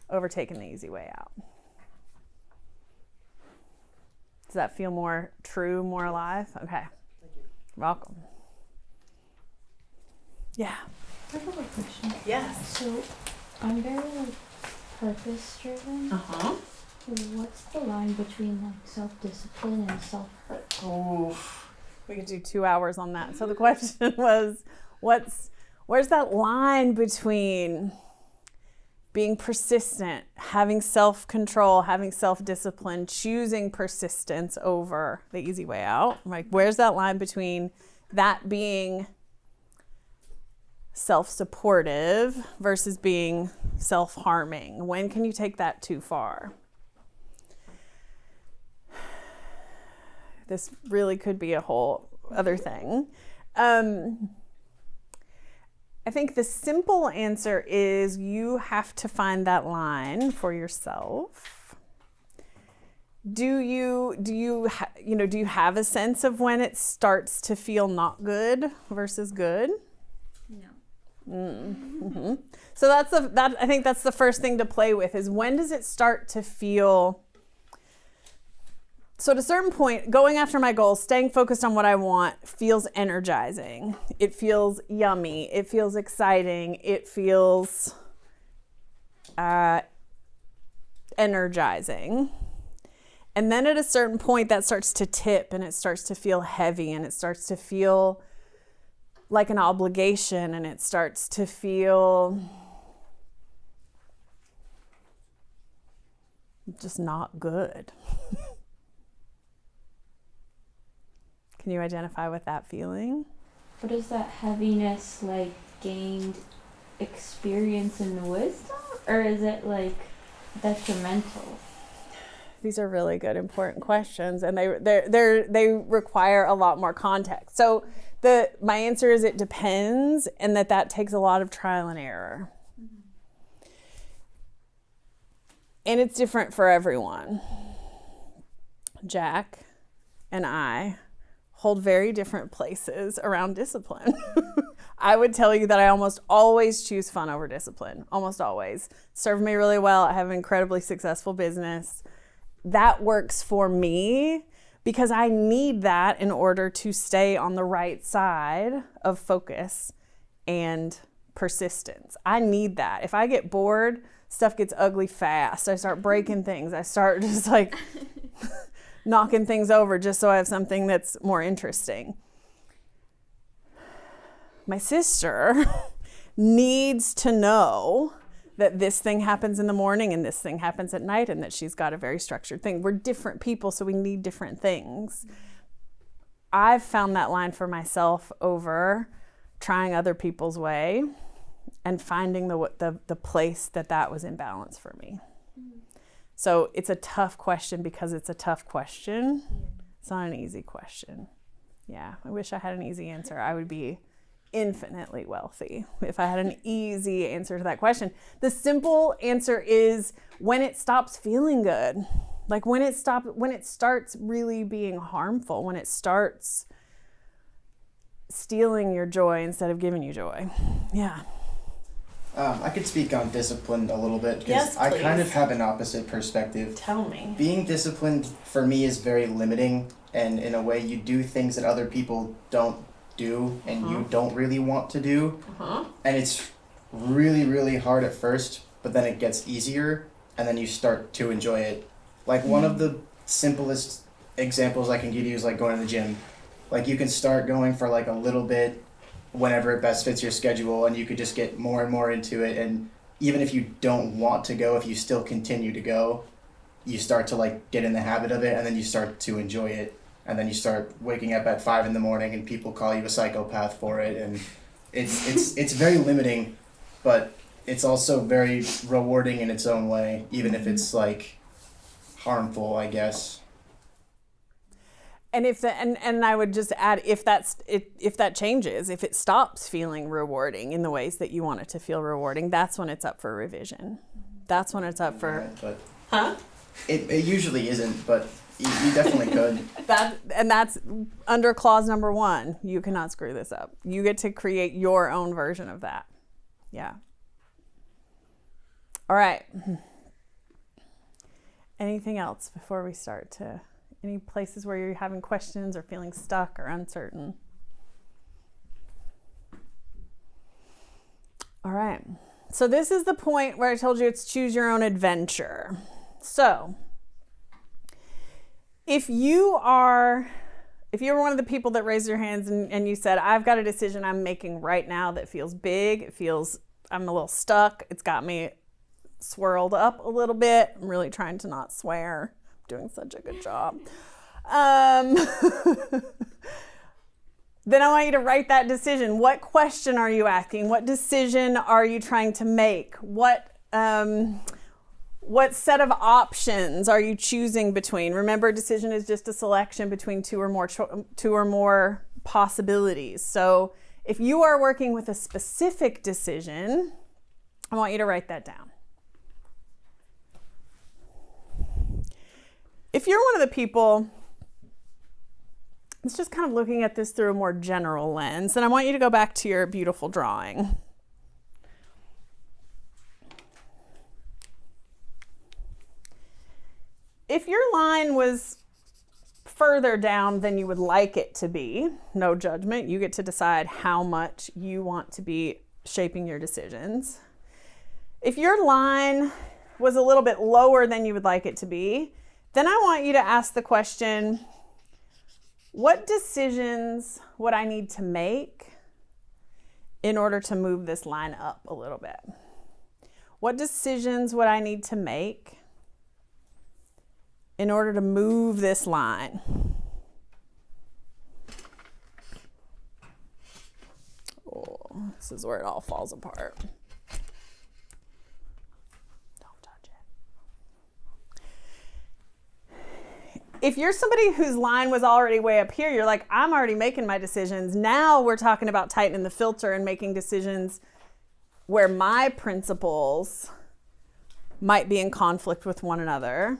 over taking the easy way out. Does that feel more true, more alive? Okay. Thank you. Welcome. Yeah. I have a question. Yes. So I'm very like purpose driven. Uh-huh. What's the line between like self-discipline and self-hurt? Oh, we could do 2 hours on that. So the question was, where's that line between being persistent, having self-control, having self-discipline, choosing persistence over the easy way out? Like, where's that line between that being self-supportive versus being self-harming? When can you take that too far? This really could be a whole other thing. I think the simple answer is you have to find that line for yourself. Do you have a sense of when it starts to feel not good versus good? No. Mm-hmm. So I think that's the first thing to play with, is when does it start to feel. So at a certain point, going after my goals, staying focused on what I want feels energizing. It feels yummy. It feels exciting. It feels energizing. And then at a certain point, that starts to tip and it starts to feel heavy and it starts to feel like an obligation and it starts to feel just not good. Can you identify with that feeling? But is that heaviness like gained experience and wisdom, or is it like detrimental? These are really good, important questions, and they require a lot more context. So my answer is it depends, and that takes a lot of trial and error. Mm-hmm. And it's different for everyone. Jack and I hold very different places around discipline. I would tell you that I almost always choose fun over discipline, almost always. Served me really well. I have an incredibly successful business. That works for me because I need that in order to stay on the right side of focus and persistence. I need that. If I get bored, stuff gets ugly fast. I start breaking things. I start just like knocking things over just so I have something that's more interesting. My sister needs to know that this thing happens in the morning and this thing happens at night and that she's got a very structured thing. We're different people, so we need different things. I've found that line for myself over trying other people's way and finding the place that was in balance for me. So it's a tough question because it's a tough question. It's not an easy question. Yeah, I wish I had an easy answer. I would be infinitely wealthy if I had an easy answer to that question. The simple answer is when it stops feeling good. Like when it starts really being harmful, when it starts stealing your joy instead of giving you joy. Yeah. I could speak on discipline a little bit because Yes, I kind please. of have an opposite perspective. Tell me. Being disciplined for me is very limiting, and in a way you do things that other people don't do and you don't really want to do. And it's really, really hard at first, but then it gets easier and then you start to enjoy it. Like one of the simplest examples I can give you is like going to the gym. Like you can start going for like a little bit whenever it best fits your schedule and you could just get more and more into it, and even if you don't want to go, if you still continue to go, you start to like get in the habit of it and then you start to enjoy it, and then you start waking up at 5 a.m. and people call you a psychopath for it, and it's very limiting, but it's also very rewarding in its own way, even if it's like harmful, I guess. And and I would just add, if that changes, if it stops feeling rewarding in the ways that you want it to feel rewarding, that's when it's up for revision. That's when it's up for. But it usually isn't. But You definitely could. That's under clause number 1. You cannot screw this up. You get to create your own version of that. Yeah. All right. Anything else before we start to, any places where you're having questions or feeling stuck or uncertain? All right. So this is the point where I told you it's choose your own adventure. So if you're one of the people that raised your hands and you said, I've got a decision I'm making right now that feels big, I'm a little stuck, it's got me swirled up a little bit, I'm really trying to not swear, I'm doing such a good job. Then I want you to write that decision. What question are you asking? What decision are you trying to make? What set of options are you choosing between? Remember, a decision is just a selection between two or more possibilities. So if you are working with a specific decision, I want you to write that down. If you're one of the people that's just kind of looking at this through a more general lens, then I want you to go back to your beautiful drawing. If your line was further down than you would like it to be, no judgment, you get to decide how much you want to be shaping your decisions. If your line was a little bit lower than you would like it to be, then I want you to ask the question, what decisions would I need to make in order to move this line up a little bit? What decisions would I need to make in order to move this line? Oh, this is where it all falls apart. Don't touch it. If you're somebody whose line was already way up here, you're like, I'm already making my decisions. Now we're talking about tightening the filter and making decisions where my principles might be in conflict with one another.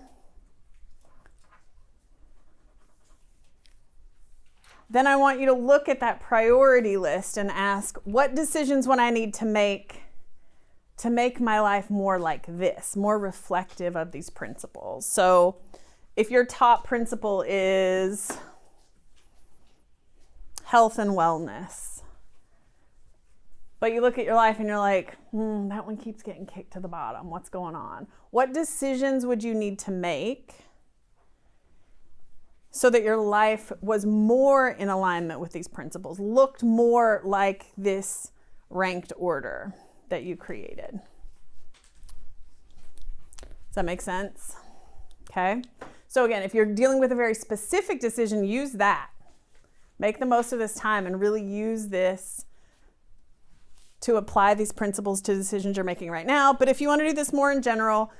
Then I want you to look at that priority list and ask, what decisions would I need to make my life more like this, more reflective of these principles? So if your top principle is health and wellness, but you look at your life and you're like, that one keeps getting kicked to the bottom. What's going on? What decisions would you need to make so that your life was more in alignment with these principles, looked more like this ranked order that you created? Does that make sense? Okay. So again, if you're dealing with a very specific decision, use that. Make the most of this time and really use this to apply these principles to decisions you're making right now. But if you want to do this more in general,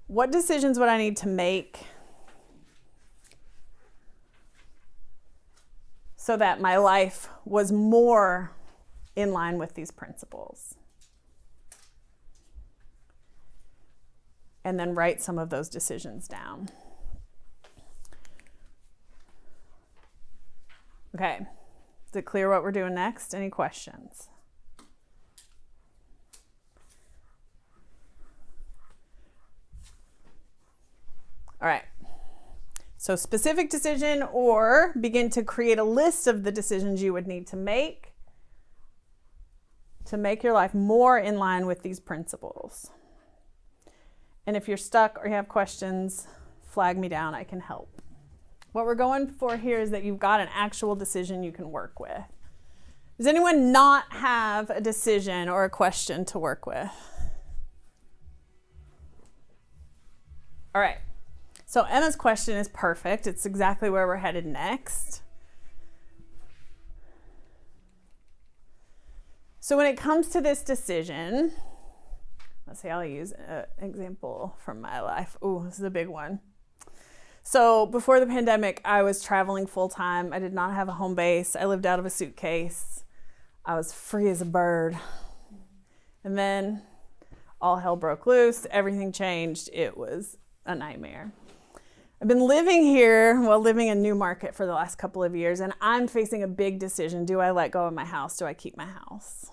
what decisions would I need to make so that my life was more in line with these principles? And then write some of those decisions down. Okay, is it clear what we're doing next? Any questions? All right, so specific decision, or begin to create a list of the decisions you would need to make your life more in line with these principles. And if you're stuck or you have questions, flag me down, I can help. What we're going for here is that you've got an actual decision you can work with. Does anyone not have a decision or a question to work with? All right, so Emma's question is perfect. It's exactly where we're headed next. So when it comes to this decision, let's see, I'll use an example from my life. Ooh, this is a big one. So before the pandemic, I was traveling full time. I did not have a home base. I lived out of a suitcase. I was free as a bird. And then all hell broke loose. Everything changed. It was a nightmare. I've been living here, living in Newmarket for the last couple of years, and I'm facing a big decision. Do I let go of my house? Do I keep my house?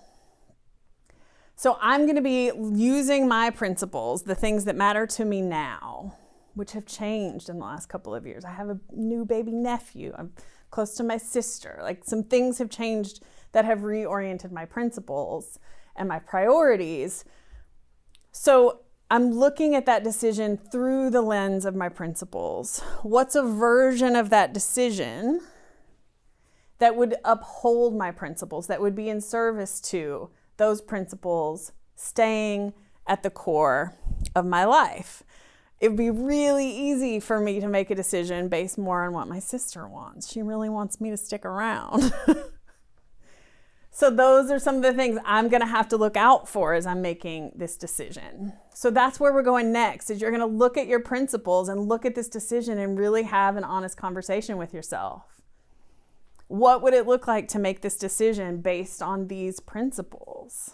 So I'm going to be using my principles, the things that matter to me now, which have changed in the last couple of years. I have a new baby nephew. I'm close to my sister. Like, some things have changed that have reoriented my principles and my priorities. So I'm looking at that decision through the lens of my principles. What's a version of that decision that would uphold my principles, that would be in service to those principles staying at the core of my life? It would be really easy for me to make a decision based more on what my sister wants. She really wants me to stick around. So those are some of the things I'm going to have to look out for as I'm making this decision. So that's where we're going next, is you're going to look at your principles and look at this decision and really have an honest conversation with yourself. What would it look like to make this decision based on these principles?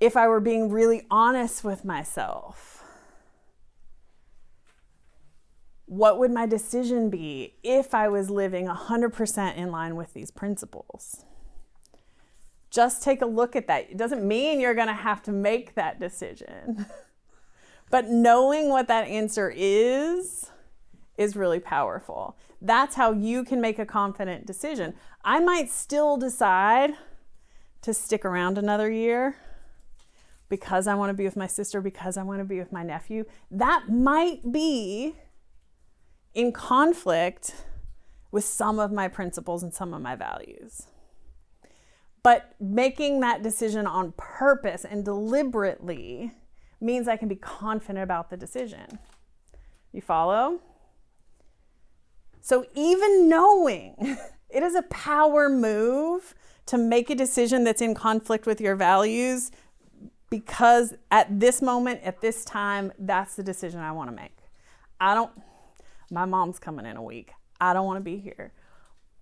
If I were being really honest with myself, what would my decision be if I was living 100% in line with these principles? Just take a look at that. It doesn't mean you're going to have to make that decision. But knowing what that answer is really powerful. That's how you can make a confident decision. I might still decide to stick around another year because I want to be with my sister, because I want to be with my nephew. That might be in conflict with some of my principles and some of my values. But making that decision on purpose and deliberately means I can be confident about the decision. You follow? So even knowing it is a power move to make a decision that's in conflict with your values, because at this moment, at this time, that's the decision I want to make. My mom's coming in a week. I don't want to be here.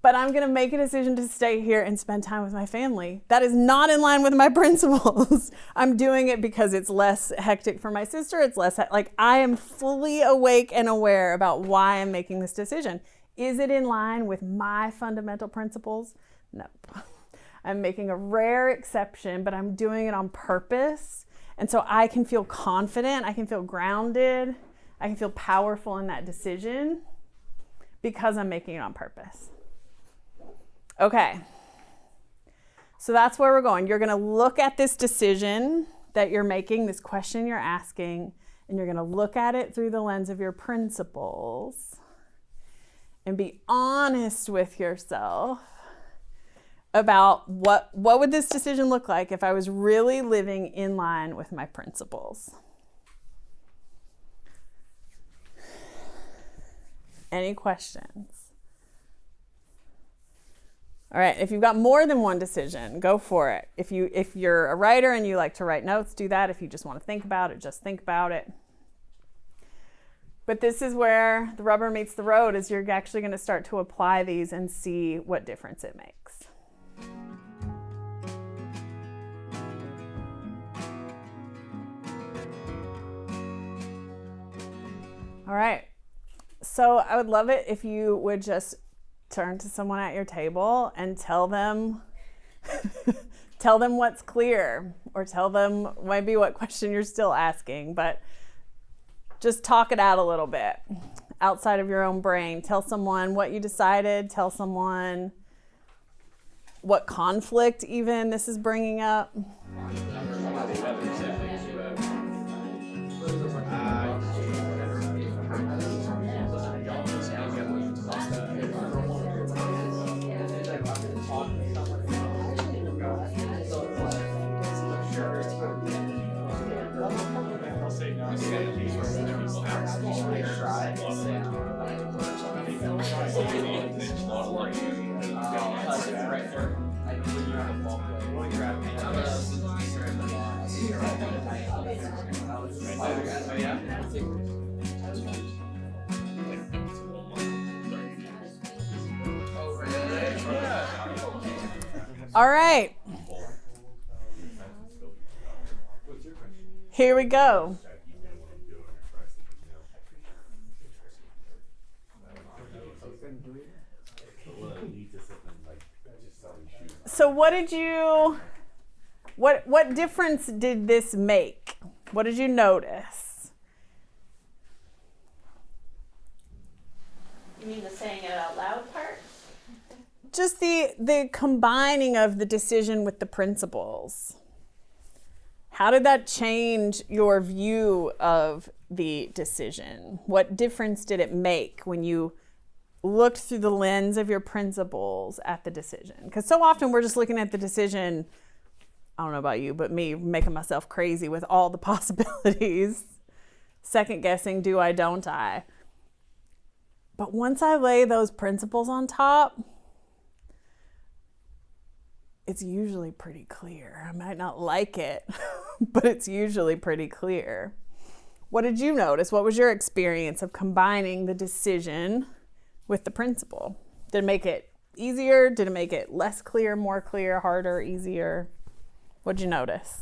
But I'm going to make a decision to stay here and spend time with my family. That is not in line with my principles. I'm doing it because it's less hectic for my sister. It's less, I am fully awake and aware about why I'm making this decision. Is it in line with my fundamental principles? No. I'm making a rare exception, but I'm doing it on purpose. And so I can feel confident. I can feel grounded. I can feel powerful in that decision because I'm making it on purpose. Okay. So that's where we're going. You're going to look at this decision that you're making, this question you're asking, and you're going to look at it through the lens of your principles and be honest with yourself about what would this decision look like if I was really living in line with my principles. Any questions? All right, if you've got more than one decision, go for it. If you're a writer and you like to write notes, do that. If you just want to think about it, just think about it. But this is where the rubber meets the road, is you're actually going to start to apply these and see what difference it makes. All right. So I would love it if you would just turn to someone at your table and tell them what's clear, or tell them maybe what question you're still asking, but just talk it out a little bit outside of your own brain. Tell someone what you decided. Tell someone what conflict even this is bringing up. All right. Here we go. So what difference did this make? What did you notice? You mean the saying it out loud part? Just the combining of the decision with the principles. How did that change your view of the decision? What difference did it make when you looked through the lens of your principles at the decision? Because so often we're just looking at the decision, I don't know about you, but me, making myself crazy with all the possibilities, second guessing, do I, don't I? But once I lay those principles on top, it's usually pretty clear. I might not like it, but it's usually pretty clear. What did you notice? What was your experience of combining the decision with the principle? Did it make it easier? Did it make it less clear, more clear, harder, easier? What did you notice?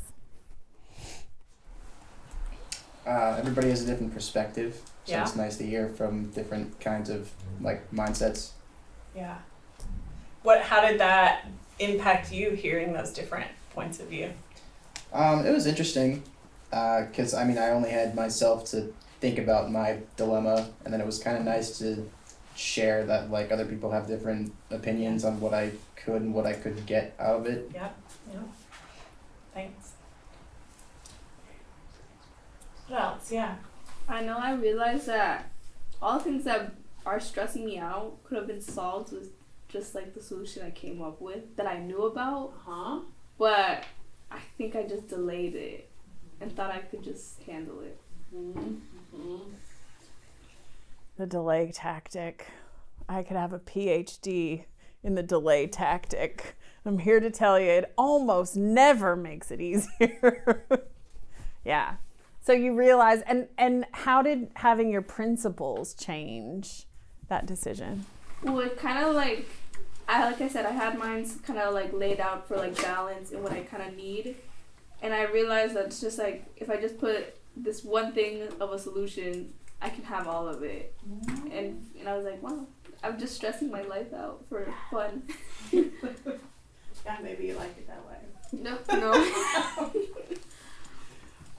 Everybody has a different perspective, so Yeah. it's nice to hear from different kinds of mindsets. Yeah. How did that impact you, hearing those different points of view? It was interesting because I only had myself to think about my dilemma, and then it was kind of nice to share that other people have different opinions on what I could and what I couldn't get out of it. Yeah. Thanks. What else? Yeah. I know I realized that all the things that are stressing me out could have been solved with just the solution I came up with that I knew about. But I think I just delayed it and thought I could just handle it. The delay tactic. I could have a PhD in the delay tactic. I'm here to tell you it almost never makes it easier. Yeah. So you realize, and how did having your principles change that decision? Well, it kind of like I said, I had mine kind of laid out for balance and what I kind of need. And I realized that it's just if I just put this one thing of a solution, I can have all of it. And I was like, wow, I'm just stressing my life out for fun. Yeah, maybe you like it that way. No.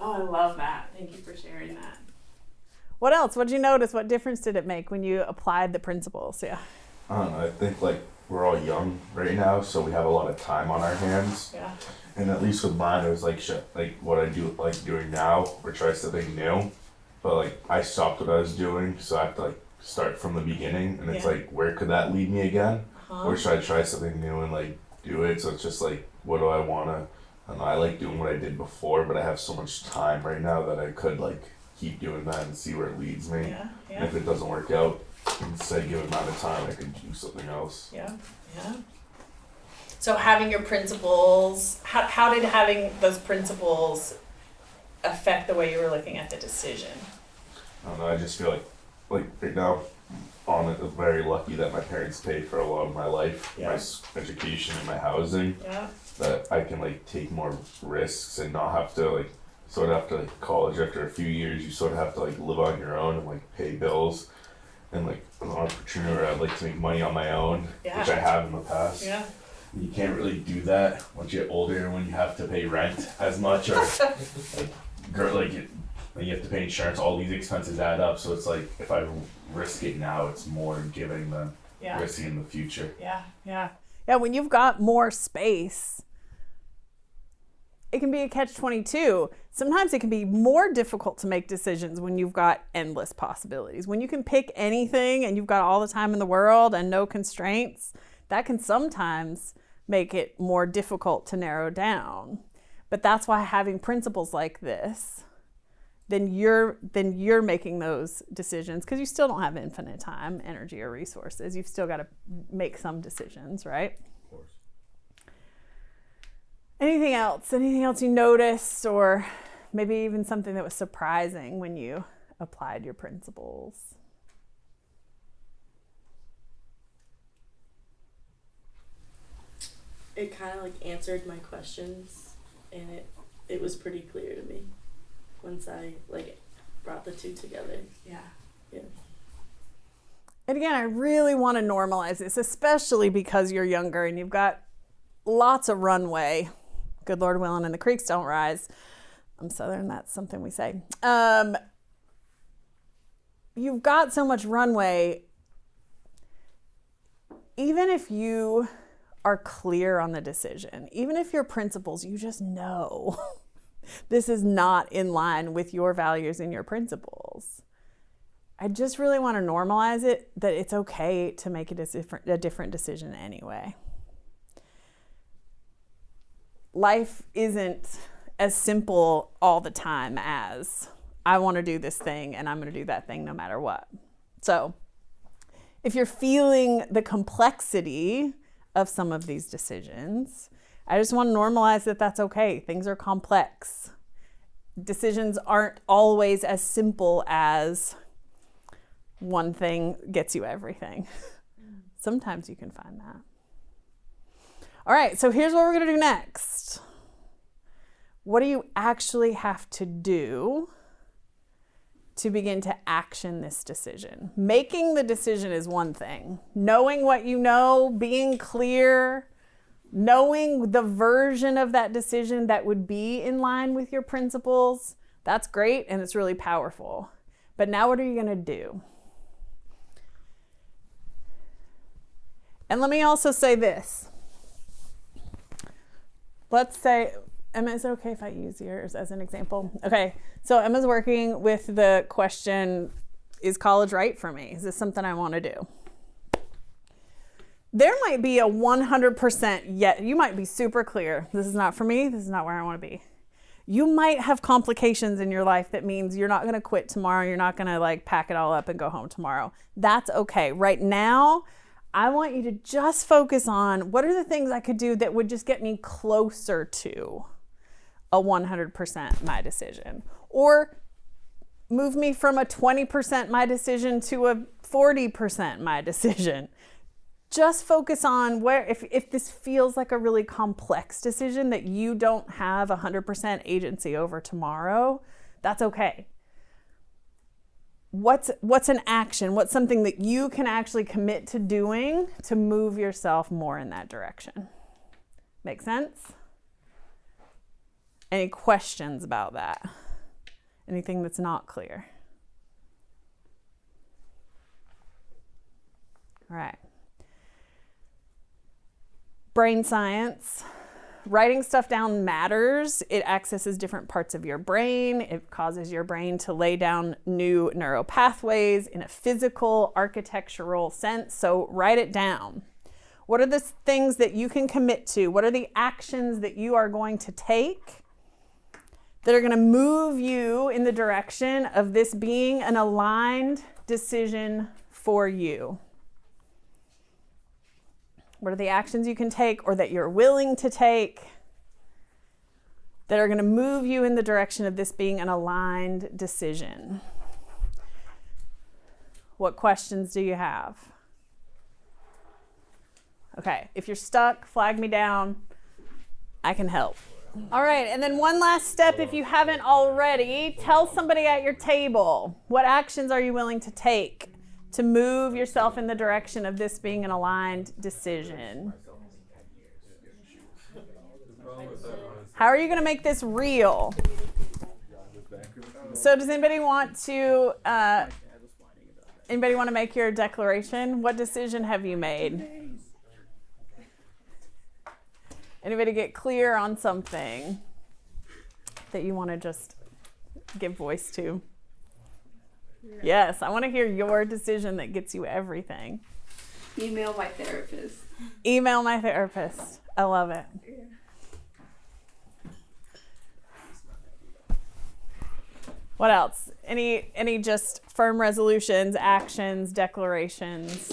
Oh, I love that. Thank you for sharing that. What else? What did you notice? What difference did it make when you applied the principles? Yeah. I don't know. I think we're all young right now, so we have a lot of time on our hands. Yeah. And at least with mine, it was what I do doing now or try something new. But I stopped what I was doing, so I have to start from the beginning. And it's where could that lead me again? Or should I try something new and do it? So it's just what do I wanna? I don't know. I like doing what I did before, but I have so much time right now that I could keep doing that and see where it leads me. Yeah. And if it doesn't work out, in say given amount of time, I could do something else. Yeah. So having your principles, how did having those principles affect the way you were looking at the decision? I don't know. I just feel like right now, I'm very lucky that my parents paid for a lot of my life, my education and my housing. Yeah. That I can take more risks and not have to sort of after college, after a few years, you sort of have to live on your own and pay bills. And as an entrepreneur, I'd like to make money on my own, which I have in the past. Yeah. You can't really do that once you get older, when you have to pay rent as much, or you have to pay insurance. All these expenses add up. So it's if I risk it now, it's more giving than risking in the future. Yeah. When you've got more space, it can be a catch-22. Sometimes it can be more difficult to make decisions when you've got endless possibilities. When you can pick anything and you've got all the time in the world and no constraints, that can sometimes make it more difficult to narrow down. But that's why having principles like this, then you're making those decisions, because you still don't have infinite time, energy, or resources. You've still got to make some decisions, right? Of course. Anything else? Anything else you noticed, or maybe even something that was surprising when you applied your principles? It kind of answered my questions, and it was pretty clear to me once I brought the two together. Yeah. And again, I really want to normalize this, especially because you're younger and you've got lots of runway. Good Lord willing, and the creeks don't rise. I'm Southern, that's something we say. You've got so much runway. Even if you are clear on the decision, even if your principles, you just know this is not in line with your values and your principles, I just really want to normalize it, that it's okay to make a different decision anyway. Life isn't as simple all the time as I want to do this thing and I'm going to do that thing no matter what. So if you're feeling the complexity of some of these decisions, I just want to normalize that that's okay. Things are complex. Decisions aren't always as simple as one thing gets you everything. Sometimes you can find that. All right, so here's what we're going to do next. What do you actually have to do to begin to action this decision? Making the decision is one thing. Knowing what you know, being clear, knowing the version of that decision that would be in line with your principles, that's great and it's really powerful. But now what are you going to do? And let me also say this. Let's say, Emma, is it okay if I use yours as an example? Okay, so Emma's working with the question, is college right for me? Is this something I want to do? There might be a 100% yet. You might be super clear. This is not for me. This is not where I want to be. You might have complications in your life that means you're not going to quit tomorrow. You're not going to like pack it all up and go home tomorrow. That's okay. Right now, I want you to just focus on what are the things I could do that would just get me closer to a 100% my decision, or move me from a 20% my decision to a 40% my decision. Just focus on where, if this feels like a really complex decision that you don't have 100% agency over tomorrow, that's okay. What's an action? What's something that you can actually commit to doing to move yourself more in that direction? Make sense? Any questions about that? Anything that's not clear? All right. Brain science. Writing stuff down matters. It accesses different parts of your brain. It causes your brain to lay down new neural pathways in a physical, architectural sense. So write it down. What are the things that you can commit to? What are the actions that you are going to take that are going to move you in the direction of this being an aligned decision for you? What are the actions you can take or that you're willing to take that are going to move you in the direction of this being an aligned decision? What questions do you have? Okay, if you're stuck, flag me down. I can help. All right, and then one last step, if you haven't already, tell somebody at your table, what actions are you willing to take to move yourself in the direction of this being an aligned decision? How are you going to make this real? So does anybody want to make your declaration? What decision have you made? Anybody get clear on something that you want to just give voice to? Yes, I want to hear your decision that gets you everything. Email my therapist. Email my therapist. I love it. What else? Any just firm resolutions, actions, declarations?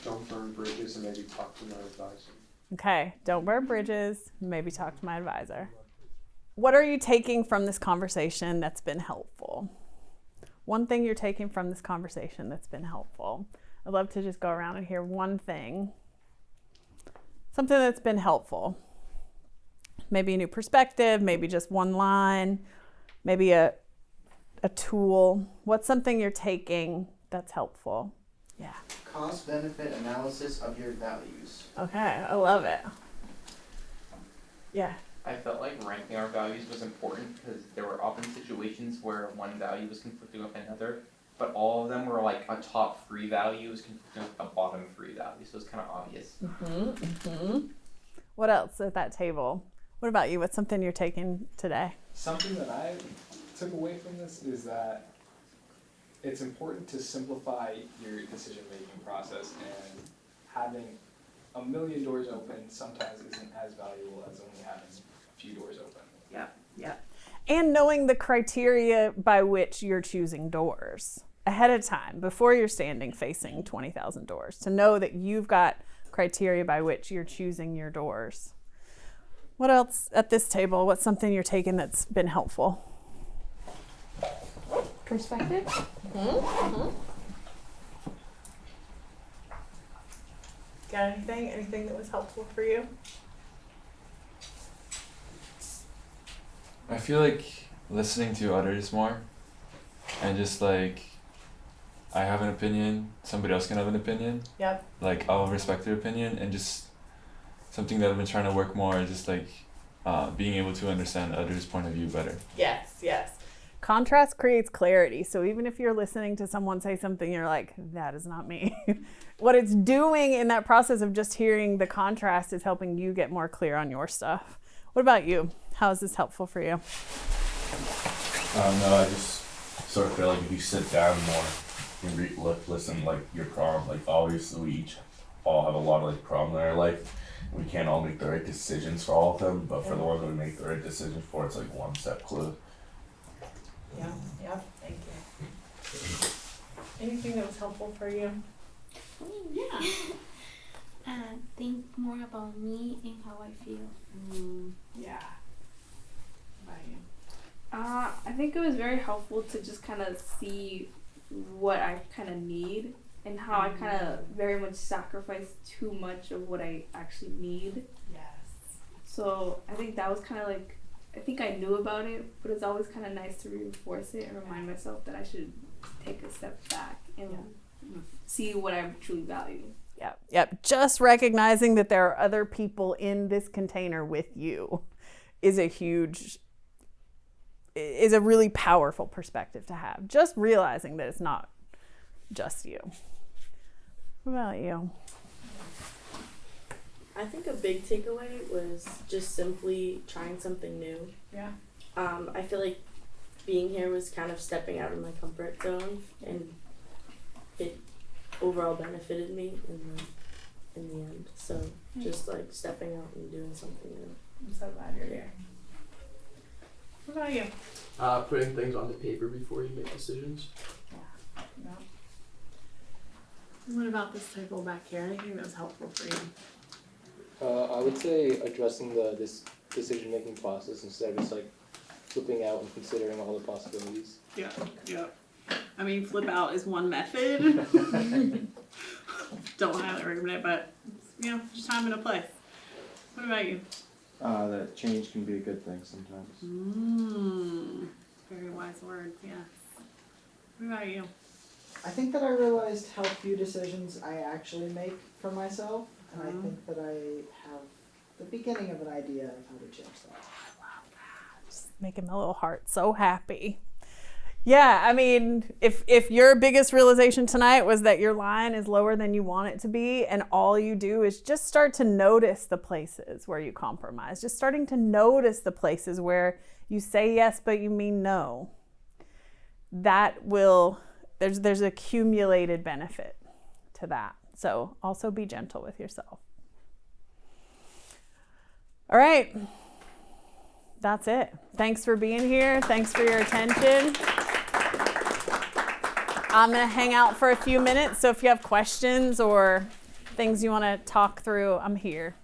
Don't burn bridges and maybe talk to my advisor. Okay, don't burn bridges, maybe talk to my advisor. What are you taking from this conversation that's been helpful? One thing you're taking from this conversation that's been helpful. I'd love to just go around and hear one thing. Something that's been helpful. Maybe a new perspective, maybe just one line, maybe a tool. What's something you're taking that's helpful? Yeah. Cost-benefit analysis of your values. Okay, I love it. Yeah. I felt like ranking our values was important because there were often situations where one value was conflicting with another, but all of them were like a top 3 value was conflicting with a bottom 3 value, so it's kind of obvious. What else at that table? What about you? What's something you're taking today? Something that I took away from this is that it's important to simplify your decision-making process, and having a million doors open sometimes isn't as valuable as only having a few doors open. Yeah. And knowing the criteria by which you're choosing doors ahead of time, before you're standing facing 20,000 doors, to know that you've got criteria by which you're choosing your doors. What else at this table? What's something you're taking that's been helpful? Perspective? Got anything? Anything that was helpful for you? I feel like listening to others more, and just like I have an opinion, somebody else can have an opinion. Yep. Like I'll respect their opinion, and just something that I've been trying to work more is just like being able to understand others' point of view better. Yes. Contrast creates clarity. So even if you're listening to someone say something, you're like, that is not me. What it's doing in that process of just hearing the contrast is helping you get more clear on your stuff. What about you? How is this helpful for you? No, I just sort of feel like if you sit down more and listen, like your problem, like obviously we each all have a lot of like problems in our life. We can't all make the right decisions for all of them, but for the ones that we make the right decisions for, it's like one step closer. Yeah, thank you. Anything that was helpful for you? Yeah. Think more about me and how I feel. Yeah. I think it was very helpful to just kind of see what I kind of need and how I kind of very much sacrifice too much of what I actually need. Yes. So I think that was kind of like, I think I knew about it, but it's always kind of nice to reinforce it and remind myself that I should take a step back and see what I truly value. Yep. Just recognizing that there are other people in this container with you is a really powerful perspective to have. Just realizing that it's not just you. What about you? I think a big takeaway was just simply trying something new. Yeah. I feel like being here was kind of stepping out of my comfort zone, and it overall benefited me in the end. So just like stepping out and doing something new. I'm so glad you're here. What about you? Putting things on the paper before you make decisions. Yeah. What about this table back here? Anything that was helpful for you? I would say addressing this decision-making process instead of just like flipping out and considering all the possibilities. Yeah. I mean, flip out is one method. Don't highly recommend it, but just time and a place. What about you? That change can be a good thing sometimes. Very wise words, yes. What about you? I think that I realized how few decisions I actually make for myself, and I think that I have the beginning of an idea of how to change that. I love that. Just making my little heart so happy. Yeah, I mean, if your biggest realization tonight was that your line is lower than you want it to be, and all you do is just start to notice the places where you compromise, just starting to notice the places where you say yes but you mean no, that will, there's accumulated benefit to that. So also be gentle with yourself. All right. That's it. Thanks for being here. Thanks for your attention. I'm going to hang out for a few minutes, so if you have questions or things you want to talk through, I'm here.